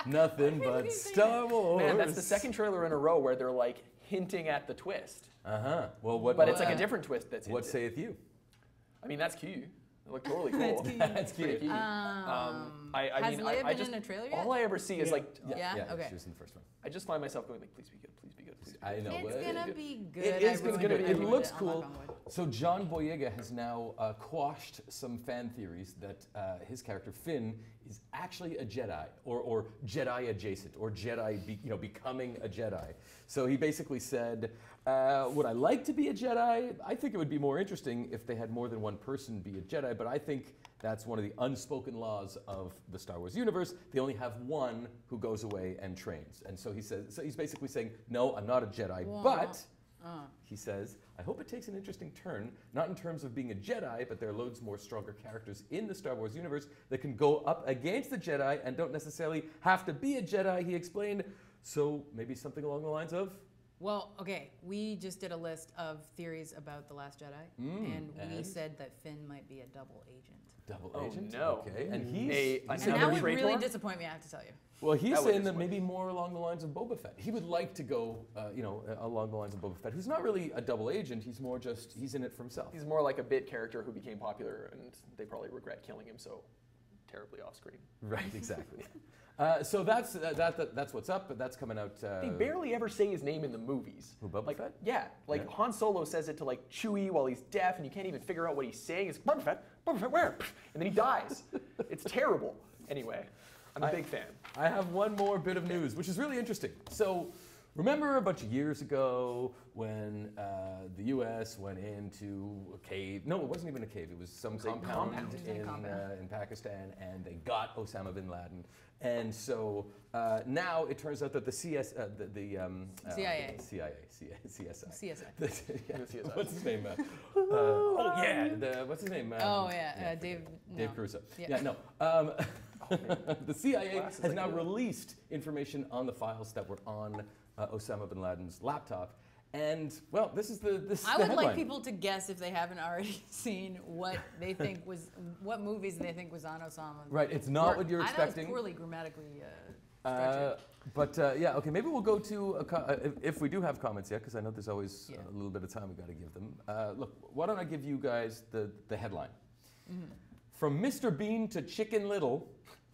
Speaker 9: nothing but Star Wars.
Speaker 1: Man, that's the second trailer in a row where they're like hinting at the twist.
Speaker 9: Well, what?
Speaker 1: But it's like a different twist that's
Speaker 9: What
Speaker 1: hinted.
Speaker 9: saith you?
Speaker 1: I mean, that's cute. It looked totally cool.
Speaker 9: That's
Speaker 1: Pretty
Speaker 9: cute.
Speaker 1: cute. I
Speaker 2: has
Speaker 1: mean,
Speaker 2: Leia
Speaker 1: I
Speaker 2: been
Speaker 1: just,
Speaker 2: in a trailer yet?
Speaker 1: all I ever see is like,
Speaker 2: Yeah? Okay.
Speaker 9: She was in the first one.
Speaker 1: I just find myself going like, please be good, please be good, please be good.
Speaker 9: I know.
Speaker 2: It's gonna be good.
Speaker 9: It is
Speaker 2: I really
Speaker 9: gonna be.
Speaker 2: do.
Speaker 9: It
Speaker 2: I
Speaker 9: looks
Speaker 2: really do.
Speaker 9: cool.
Speaker 2: I'll knock on wood.
Speaker 9: So John Boyega has now quashed some fan theories that his character Finn is actually a Jedi, or Jedi adjacent, or Jedi, becoming a Jedi. So he basically said, "Would I like to be a Jedi? I think it would be more interesting if they had more than one person be a Jedi. But I think that's one of the unspoken laws of the Star Wars universe. They only have one who goes away and trains. And so he says, so he's basically saying, no, I'm not a Jedi, but." He says, I hope it takes an interesting turn, not in terms of being a Jedi, but there are loads more stronger characters in the Star Wars universe that can go up against the Jedi and don't necessarily have to be a Jedi, he explained. So maybe something along the lines of?
Speaker 2: Well, okay, we just did a list of theories about The Last Jedi, and we said that Finn might be a double agent.
Speaker 9: Double
Speaker 1: Oh,
Speaker 9: agent?
Speaker 1: no.
Speaker 9: Okay, and he's...
Speaker 1: And
Speaker 2: And
Speaker 1: Another
Speaker 2: that would
Speaker 1: traitor?
Speaker 2: really disappoint me, I have to tell you.
Speaker 9: Well, he's
Speaker 1: That would
Speaker 9: saying that
Speaker 1: disappoint.
Speaker 9: maybe more along the lines of Boba Fett. He would like to go, along the lines of Boba Fett, who's not really a double agent. He's more just, he's in it for himself.
Speaker 1: He's more like a bit character who became popular, and they probably regret killing him so terribly off screen.
Speaker 9: Right, exactly. So that's what's up, but that's coming out.
Speaker 1: They barely ever say his name in the movies.
Speaker 9: Who, Boba
Speaker 1: like,
Speaker 9: Fett?
Speaker 1: Yeah, like
Speaker 9: Yeah.
Speaker 1: Han Solo says it to like Chewie while he's deaf, and you can't even figure out what he's saying. It's Boba Fett where? And then he dies. It's terrible. Anyway, I'm a big fan.
Speaker 9: I have one more bit of news, which is really interesting. So, remember a bunch of years ago when the U.S. went into a cave? No, it wasn't even a cave. It was some compound in Pakistan, and they got Osama bin Laden. And so now it turns out that the
Speaker 2: CIA.
Speaker 9: CSI.
Speaker 2: CSI.
Speaker 9: What's his name? What's his name?
Speaker 2: Dave.
Speaker 9: Dave Caruso.
Speaker 2: Yeah.
Speaker 9: The CIA has now released information on the files that were on Osama bin Laden's laptop. And, well, this is the
Speaker 2: I would
Speaker 9: headline.
Speaker 2: like people to guess, if they haven't already seen, what they think was, what movies they think was on Osama.
Speaker 9: Right, it's not what you're
Speaker 2: I
Speaker 9: expecting.
Speaker 2: know it's poorly grammatically structured.
Speaker 9: But okay, maybe we'll go to, if we do have comments yet, because I know there's always a little bit of time we've got to give them. Look, why don't I give you guys the headline? From Mr. Bean to Chicken Little,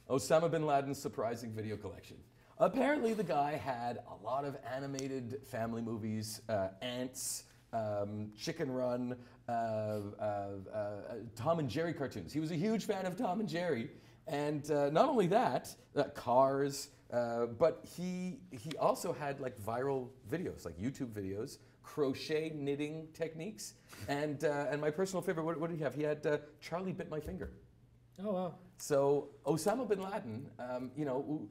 Speaker 9: Osama bin Laden's surprising video collection. Apparently the guy had a lot of animated family movies, Ants, Chicken Run, Tom and Jerry cartoons. He was a huge fan of Tom and Jerry. And not only that, Cars, but he also had like viral videos, like YouTube videos, crochet knitting techniques, and my personal favorite, what did he have? He had Charlie Bit My Finger.
Speaker 3: Oh, wow.
Speaker 9: So Osama bin Laden, you know,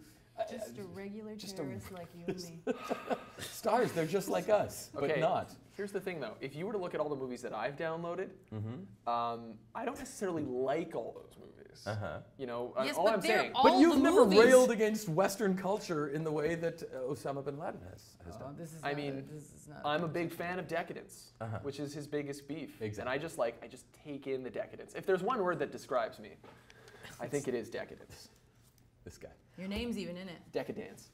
Speaker 2: Just a regular terrorist like you and me.
Speaker 9: stars, they're just like us, but not.
Speaker 1: Here's the thing, though. If you were to look at all the movies that I've downloaded, I don't necessarily like all those movies. You know,
Speaker 2: Yes,
Speaker 1: all
Speaker 2: but
Speaker 1: I'm
Speaker 2: they're
Speaker 1: saying.
Speaker 2: all
Speaker 9: But you've
Speaker 2: the
Speaker 9: never
Speaker 2: movies.
Speaker 9: railed against Western culture in the way that Osama bin Laden has done.
Speaker 2: This is
Speaker 1: I
Speaker 2: not
Speaker 1: mean,
Speaker 2: this is not
Speaker 1: I'm a big fan of decadence, which is his biggest beef.
Speaker 9: Exactly.
Speaker 1: And I just take in the decadence. If there's one word that describes me, I think it is decadence.
Speaker 9: This guy.
Speaker 2: Your name's even in it.
Speaker 1: Decadence.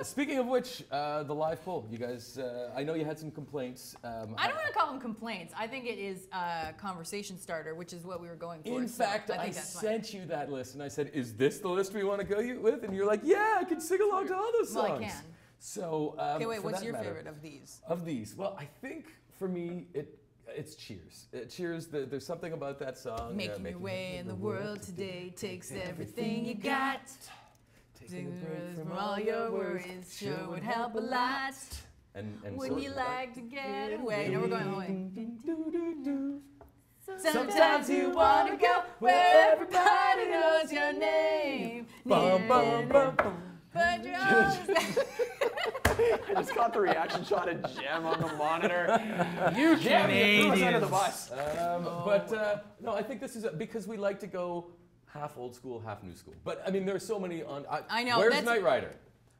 Speaker 9: Speaking of which, the live poll, you guys, I know you had some complaints.
Speaker 2: I don't want to call them complaints. I think it is a conversation starter, which is what we were going for.
Speaker 9: In
Speaker 2: so
Speaker 9: fact, I
Speaker 2: think that's fine.
Speaker 9: sent you that list, and I said, "Is this the list we want to go with?" And you're like, "Yeah, I can sing along to all those songs."
Speaker 2: Well, I can.
Speaker 9: So,
Speaker 2: Okay, wait.
Speaker 9: for
Speaker 2: What's
Speaker 9: that
Speaker 2: your
Speaker 9: matter,
Speaker 2: favorite of these?
Speaker 9: Of these, well, I think for me, it's Cheers. Cheers. There's something about that song.
Speaker 2: Making your way in the world today takes everything you got. Taking a break from all your worries sure would help a lot.
Speaker 9: And
Speaker 2: Wouldn't
Speaker 9: so-
Speaker 2: you like to get away? No, we're going away.
Speaker 9: Sometimes you
Speaker 2: wanna go where everybody knows your name.
Speaker 9: Bum, bum, bum, bum.
Speaker 2: But you're always
Speaker 1: I just got the reaction shot of Jem on the monitor.
Speaker 3: You
Speaker 1: Jem, you threw us under the bus.
Speaker 9: No, I think this is because we like to go half old school, half new school. But I mean, there's so many on.
Speaker 2: I know,
Speaker 9: Where's
Speaker 2: that's-
Speaker 9: Knight Rider?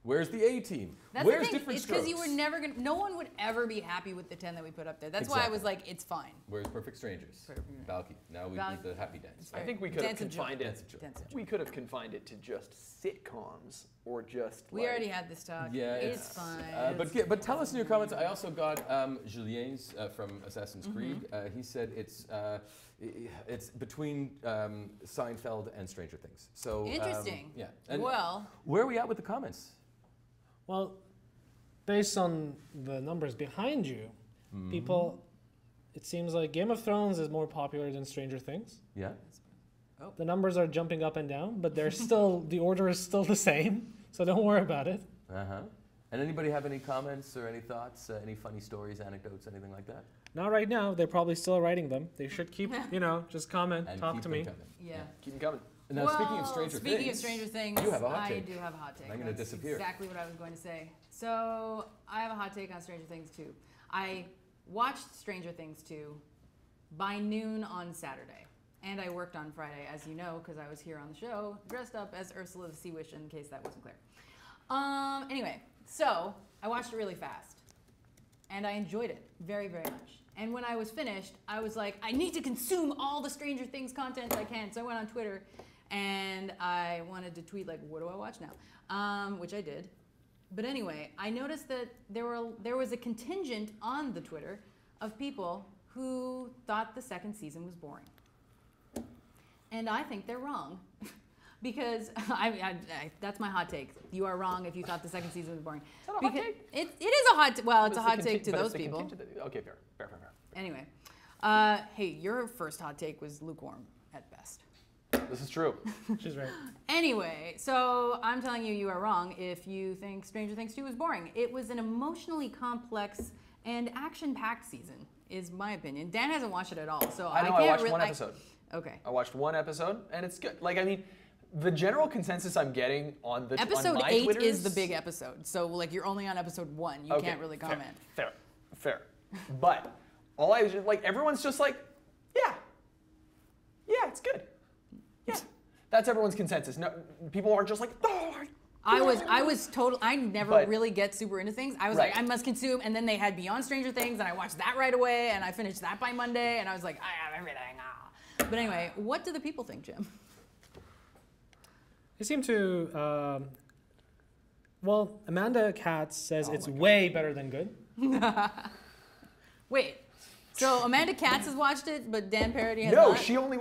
Speaker 9: Where's the A-Team?
Speaker 2: That's
Speaker 9: Where's
Speaker 2: the thing.
Speaker 9: Different
Speaker 2: It's because
Speaker 9: Strokes?
Speaker 2: you were never gonna. No one would ever be happy with the 10 that we put up there. That's why I was like, it's fine.
Speaker 9: Where's Perfect Strangers? Valky. Now we
Speaker 2: Valky.
Speaker 9: do the happy dance.
Speaker 1: I think we could have
Speaker 2: Dance of Joy.
Speaker 1: confined it.
Speaker 9: Dance of Joy.
Speaker 2: Dance of Joy.
Speaker 1: We could have confined it to just sitcoms or just.
Speaker 2: We already had this talk.
Speaker 9: Yeah,
Speaker 2: it's fine.
Speaker 9: But tell us in your comments. I also got Julien's from Assassin's Creed. He said it's between Seinfeld and Stranger Things. So
Speaker 2: Interesting.
Speaker 9: Yeah. And
Speaker 2: Well,
Speaker 9: where are we at with the comments?
Speaker 3: Well, based on the numbers behind you, people, it seems like Game of Thrones is more popular than Stranger Things.
Speaker 9: Yeah.
Speaker 3: The numbers are jumping up and down, but they're still, the order is still the same, so don't worry about it.
Speaker 9: And anybody have any comments or any thoughts, any funny stories, anecdotes, anything like that?
Speaker 3: Not right now. They're probably still writing them. They should keep, just comment,
Speaker 9: And
Speaker 3: talk
Speaker 9: keep
Speaker 3: to
Speaker 9: them
Speaker 3: me.
Speaker 9: coming.
Speaker 2: yeah.
Speaker 1: Keep them coming.
Speaker 9: And now, speaking of Stranger
Speaker 2: Speaking of Stranger Things,
Speaker 9: you have a hot
Speaker 2: I
Speaker 9: take.
Speaker 2: do have a hot take.
Speaker 9: I'm gonna
Speaker 2: That's
Speaker 9: disappear.
Speaker 2: Exactly what I was going to say. So I have a hot take on Stranger Things 2. I watched Stranger Things 2 by noon on Saturday, and I worked on Friday, as you know, because I was here on the show, dressed up as Ursula the Sea Witch, in case that wasn't clear. Anyway, so I watched it really fast, and I enjoyed it very, very much. And when I was finished, I was like, I need to consume all the Stranger Things content I can. So I went on Twitter, and I wanted to tweet, like, what do I watch now? Which I did. But anyway, I noticed that there was a contingent on the Twitter of people who thought the second season was boring. And I think they're wrong. Because that's my hot take. You are wrong if you thought the second season was boring.
Speaker 1: Is that a hot take?
Speaker 2: It is a hot. Well, it's a
Speaker 1: But
Speaker 2: hot take to
Speaker 1: but it's
Speaker 2: those
Speaker 1: the
Speaker 2: people.
Speaker 1: Okay, fair.
Speaker 2: Anyway, hey, your first hot take was lukewarm at best.
Speaker 1: This is true.
Speaker 3: She's right.
Speaker 2: Anyway, so I'm telling you, you are wrong if you think Stranger Things 2 was boring. It was an emotionally complex and action-packed season, is my opinion. Dan hasn't watched it at all, so
Speaker 1: I know.
Speaker 2: can't
Speaker 1: I watched
Speaker 2: really,
Speaker 1: one episode.
Speaker 2: Okay.
Speaker 1: I watched one episode, and it's good. Like, I mean, the general consensus I'm getting on the
Speaker 2: Episode
Speaker 1: on my
Speaker 2: 8
Speaker 1: Twitters,
Speaker 2: is the big episode, so like you're only on episode 1. You can't really comment.
Speaker 1: Fair. But all I was just, like, everyone's just like, yeah, it's good. Yeah, that's everyone's consensus. No, people aren't just like, oh.
Speaker 2: I was total. I never
Speaker 1: But-
Speaker 2: really get super into things. I was
Speaker 1: Right.
Speaker 2: like, I must consume, and then they had Beyond Stranger Things, and I watched that right away, and I finished that by Monday, and I was like, I have everything. But anyway, what do the people think, Jim?
Speaker 3: They seem to, well, Amanda Katz says it's way better than good.
Speaker 2: Wait, So Amanda Katz has watched it, but Dan Parody has
Speaker 1: No,
Speaker 2: not?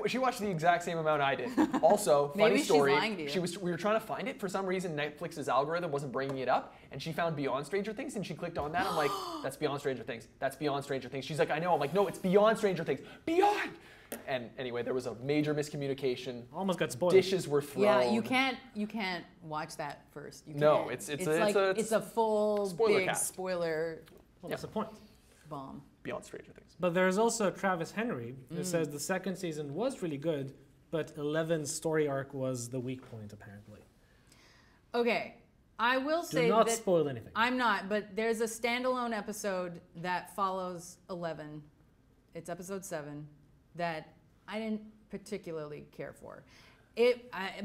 Speaker 1: she watched the exact same amount I did. Also,
Speaker 2: Maybe
Speaker 1: funny
Speaker 2: she's
Speaker 1: story.
Speaker 2: lying to you.
Speaker 1: We were trying to find it. For some reason, Netflix's algorithm wasn't bringing it up, and she found Beyond Stranger Things, and she clicked on that. I'm like, that's Beyond Stranger Things. That's Beyond Stranger Things. She's like, I know. I'm like, no, it's Beyond Stranger Things. Beyond. And anyway, there was a major miscommunication.
Speaker 3: Almost got spoiled.
Speaker 1: Dishes were thrown.
Speaker 2: Yeah, you can't watch that first. You
Speaker 1: No,
Speaker 2: can't.
Speaker 1: it's
Speaker 2: a full
Speaker 1: spoiler
Speaker 2: big
Speaker 1: cast.
Speaker 2: spoiler
Speaker 3: Well, that's the point.
Speaker 2: bomb.
Speaker 1: Beyond Stranger Things.
Speaker 3: But there's also Travis Henry who says the second season was really good, but 11's story arc was the weak point, apparently.
Speaker 2: Okay, I will say
Speaker 3: Do not
Speaker 2: that
Speaker 3: spoil anything.
Speaker 2: I'm not, but there's a standalone episode that follows 11. It's episode 7 that I didn't particularly care for.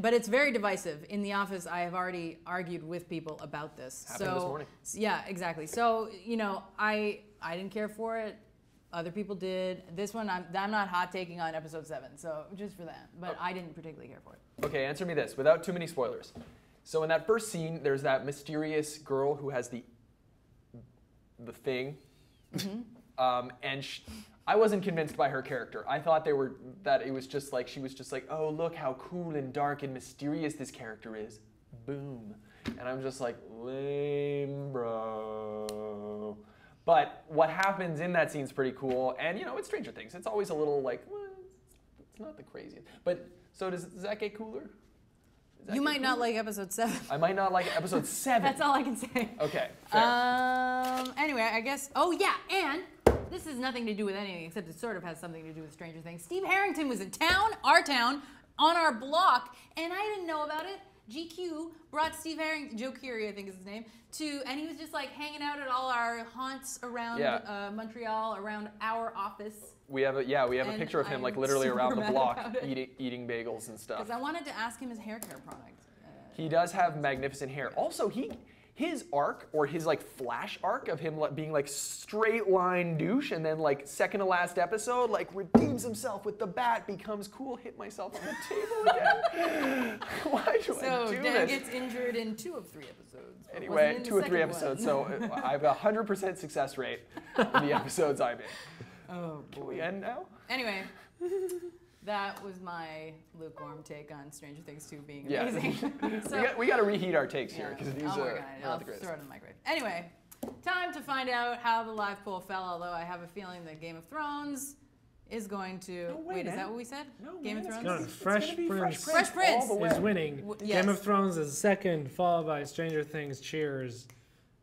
Speaker 2: But it's very divisive. In the office, I have already argued with people about this.
Speaker 1: Happened this morning.
Speaker 2: Yeah, exactly. So, I didn't care for it. Other people did. This one, I'm not hot taking on episode 7, so just for that. But I didn't particularly care for it.
Speaker 1: Okay, answer me this without too many spoilers. So in that first scene, there's that mysterious girl who has the thing, and I wasn't convinced by her character. I thought that it was just like she was just like, oh look how cool and dark and mysterious this character is, boom, and I'm just like, lame, bro. But what happens in that scene is pretty cool, and it's Stranger Things. It's always a little like, well, it's not the craziest. But so does that get cooler?
Speaker 2: You might not like episode 7.
Speaker 1: I might not like episode 7.
Speaker 2: That's all I can say.
Speaker 1: Okay, fair.
Speaker 2: Anyway, I guess. Oh yeah, and this has nothing to do with anything except it sort of has something to do with Stranger Things. Steve Harrington was in town, our town, on our block, and I didn't know about it. GQ brought Steve Harrington, Joe Keery, I think is his name, and he was just like hanging out at all our haunts around Montreal, around our office.
Speaker 1: We have a picture of him like literally around the block eating bagels and stuff.
Speaker 2: Because I wanted to ask him his hair care product.
Speaker 1: He does have magnificent hair. Also, his arc, or his like flash arc of him being like straight line douche, and then like second to last episode, like redeems himself with the bat, becomes cool, hit myself on the table again. Why do I do
Speaker 2: So
Speaker 1: this?
Speaker 2: Dan gets injured in 2 of 3 episodes. but
Speaker 1: Anyway,
Speaker 2: wasn't in
Speaker 1: 2 or
Speaker 2: the
Speaker 1: 3
Speaker 2: second
Speaker 1: episodes,
Speaker 2: one.
Speaker 1: so I have a 100% success rate in the episodes I'm in.
Speaker 2: Oh
Speaker 1: Can
Speaker 2: boy.
Speaker 1: we end now?
Speaker 2: Anyway, that was my lukewarm take on Stranger Things 2 being amazing.
Speaker 1: we got to reheat our takes here because these
Speaker 2: I'll work
Speaker 1: are
Speaker 2: on it.
Speaker 1: not
Speaker 2: I'll
Speaker 1: the greatest.
Speaker 2: throw it in the microwave. Anyway, time to find out how the live poll fell, although I have a feeling that Game of Thrones is going to...
Speaker 1: No way,
Speaker 2: wait, is
Speaker 1: man.
Speaker 2: that what we said?
Speaker 1: No,
Speaker 2: Game
Speaker 1: man,
Speaker 2: of
Speaker 1: it's
Speaker 2: Thrones?
Speaker 3: No,
Speaker 1: It's
Speaker 3: Fresh
Speaker 1: gonna be
Speaker 3: Prince.
Speaker 2: Fresh Prince!
Speaker 1: all the way.
Speaker 3: Is winning.
Speaker 2: Yes.
Speaker 3: Game of Thrones is second, followed by Stranger Things, Cheers,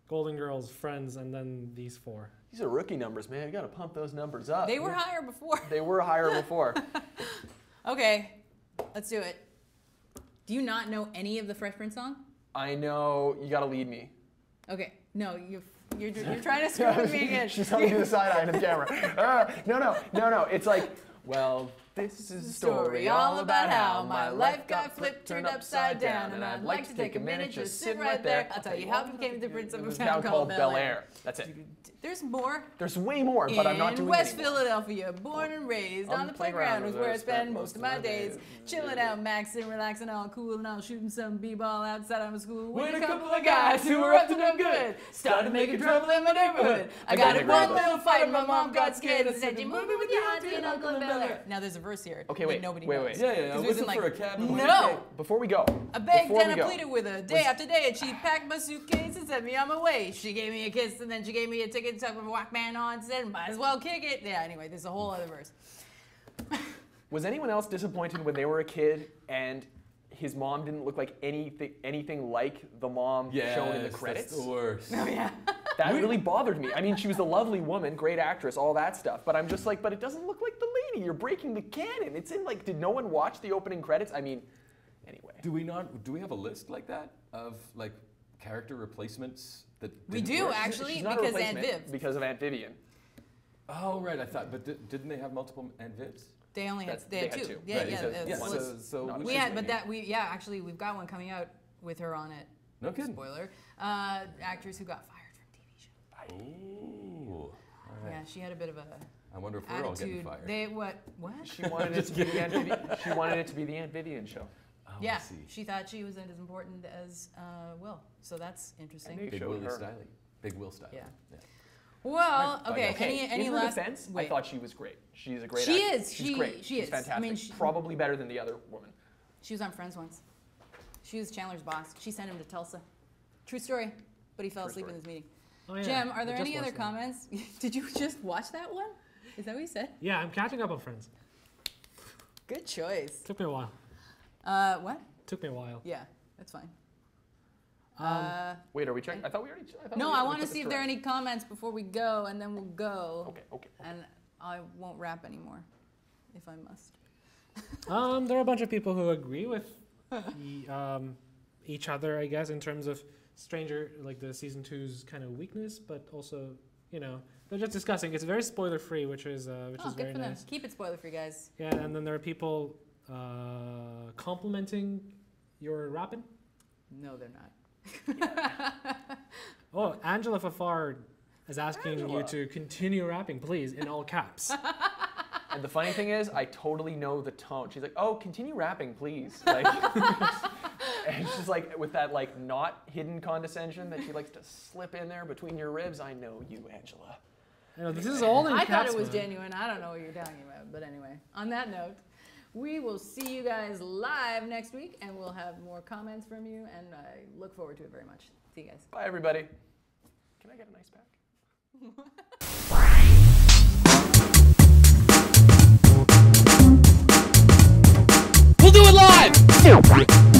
Speaker 3: Golden Girls, Friends, and then these 4.
Speaker 1: These are rookie numbers, man. You got to pump those numbers up.
Speaker 2: They were higher before.
Speaker 1: They were higher before.
Speaker 2: Okay, let's do it. Do you not know any of the Fresh Prince song?
Speaker 1: I know. You got to lead me.
Speaker 2: Okay, no, you're trying to screw with me again.
Speaker 1: She's telling me the side eye in the camera. No. It's like, well, this is a story all about how my life got flipped, turned upside down, and I'd like to take a minute, just sit right there.
Speaker 2: I'll tell you how I became the prince of
Speaker 1: It
Speaker 2: a
Speaker 1: was
Speaker 2: town
Speaker 1: now
Speaker 2: called
Speaker 1: Bel Air. That's it.
Speaker 2: There's more.
Speaker 1: There's way more, but I'm not doing
Speaker 2: In West
Speaker 1: any more.
Speaker 2: Philadelphia, born and raised on the playground was where I spent most of my days. Chilling out, maxing, relaxing, all cool, and all shooting some b-ball outside of my school. With a couple of guys who were up to no good. Started making trouble in my neighborhood. I got in one little fight and my mom got scared and said, "You moving with your auntie and uncle in Bel Air." Now there's a verse here.
Speaker 1: Okay,
Speaker 2: that
Speaker 1: wait,
Speaker 2: nobody
Speaker 1: wait,
Speaker 2: knows.
Speaker 1: wait.
Speaker 9: Yeah, I
Speaker 2: 'Cause we
Speaker 9: whistled
Speaker 2: like,
Speaker 9: for a cab.
Speaker 2: No.
Speaker 1: Before we go.
Speaker 2: I begged
Speaker 1: before
Speaker 2: and
Speaker 1: we
Speaker 2: I
Speaker 1: go.
Speaker 2: pleaded with her day after day, and she packed my suitcase and sent me on my way. She gave me a kiss, and then she gave me a ticket to a Walkman on, said, "Might as well kick it." Yeah, anyway, there's a whole other verse.
Speaker 1: Was anyone else disappointed when they were a kid and his mom didn't look like anything like the mom shown in the credits?
Speaker 9: That's the worst.
Speaker 2: Oh, yeah.
Speaker 1: That really bothered me. I mean, she was a lovely woman, great actress, all that stuff. But I'm just like, but it doesn't look like the lady. You're breaking the canon. It's in like, did no one watch the opening credits? I mean, anyway.
Speaker 9: Do we have a list like that of like character replacements that
Speaker 2: We
Speaker 9: didn't
Speaker 2: do,
Speaker 9: work?
Speaker 2: actually,
Speaker 1: She's not a
Speaker 2: because Aunt
Speaker 1: replacement
Speaker 2: Viv.
Speaker 1: because of Aunt Vivian.
Speaker 9: Oh right, I thought, but didn't they have multiple Aunt Vivs?
Speaker 2: They only had,
Speaker 1: They had two.
Speaker 2: Yeah,
Speaker 9: Right,
Speaker 2: yeah.
Speaker 9: so-
Speaker 2: it
Speaker 9: yeah,
Speaker 2: was-
Speaker 9: so
Speaker 1: not-
Speaker 9: we
Speaker 2: we
Speaker 9: should
Speaker 2: had, but
Speaker 9: maybe-
Speaker 2: actually, we've got one coming out with her on it.
Speaker 9: No kidding.
Speaker 2: Spoiler. Actress who got fired from TV show.
Speaker 9: Ooh. All right.
Speaker 2: Yeah, she had a bit of a
Speaker 9: I wonder if we're all getting
Speaker 2: attitude.
Speaker 9: fired.
Speaker 2: They what?
Speaker 1: She wanted it to be the Aunt Vivian. She wanted it to be the Aunt Vivian show.
Speaker 9: Oh, I
Speaker 2: Yeah,
Speaker 9: see.
Speaker 2: she thought she was as important as Will. So that's interesting.
Speaker 1: They
Speaker 9: Big
Speaker 1: showed
Speaker 9: Willie
Speaker 1: her.
Speaker 9: style. Big Will style.
Speaker 2: Yeah. Well, okay. Any
Speaker 1: in her
Speaker 2: last?
Speaker 1: defense, I
Speaker 2: Wait.
Speaker 1: thought she was great. She's a great
Speaker 2: She
Speaker 1: actress.
Speaker 2: is.
Speaker 1: She's great.
Speaker 2: She
Speaker 1: She's
Speaker 2: is.
Speaker 1: fantastic.
Speaker 2: I mean,
Speaker 1: probably better than the other woman.
Speaker 2: She was on Friends once. She was Chandler's boss. She sent him to Tulsa. True story. But he fell asleep in his meeting.
Speaker 3: Oh, yeah.
Speaker 2: Jim, are there
Speaker 3: I just
Speaker 2: any other
Speaker 3: watched that.
Speaker 2: comments? Did you just watch that one? Is that what you said?
Speaker 3: Yeah, I'm catching up on Friends.
Speaker 2: Good choice.
Speaker 3: Took me a while.
Speaker 2: What?
Speaker 3: Took me a while.
Speaker 2: Yeah, that's fine.
Speaker 1: Wait, are we checking? I thought we already.
Speaker 2: No, I want to see if there are any comments before we go, and then we'll go.
Speaker 1: Okay.
Speaker 2: And I won't rap anymore, if I must.
Speaker 3: There are a bunch of people who agree with each other, I guess, in terms of Stranger, like the season 2's kind of weakness, but also, you know, they're just discussing. It's very spoiler free, which is
Speaker 2: Good
Speaker 3: very
Speaker 2: for them.
Speaker 3: nice.
Speaker 2: Keep it spoiler free, guys.
Speaker 3: Yeah, and then there are people complimenting your rapping.
Speaker 2: No, they're not.
Speaker 3: Oh, Angela Fafard is asking you to continue rapping, please, in all caps.
Speaker 1: And the funny thing is, I totally know the tone. She's like, "Oh, continue rapping, please." Like, and she's like, with that like not hidden condescension that she likes to slip in there between your ribs. I know you, Angela.
Speaker 3: You know, this is all in
Speaker 2: I
Speaker 3: caps.
Speaker 2: thought it was
Speaker 3: man.
Speaker 2: genuine. I don't know what you're talking about. But anyway, on that note, we will see you guys live next week, and we'll have more comments from you, and I look forward to it very much. See you guys.
Speaker 1: Bye, everybody. Can I get a nice pack?
Speaker 9: We'll do it live!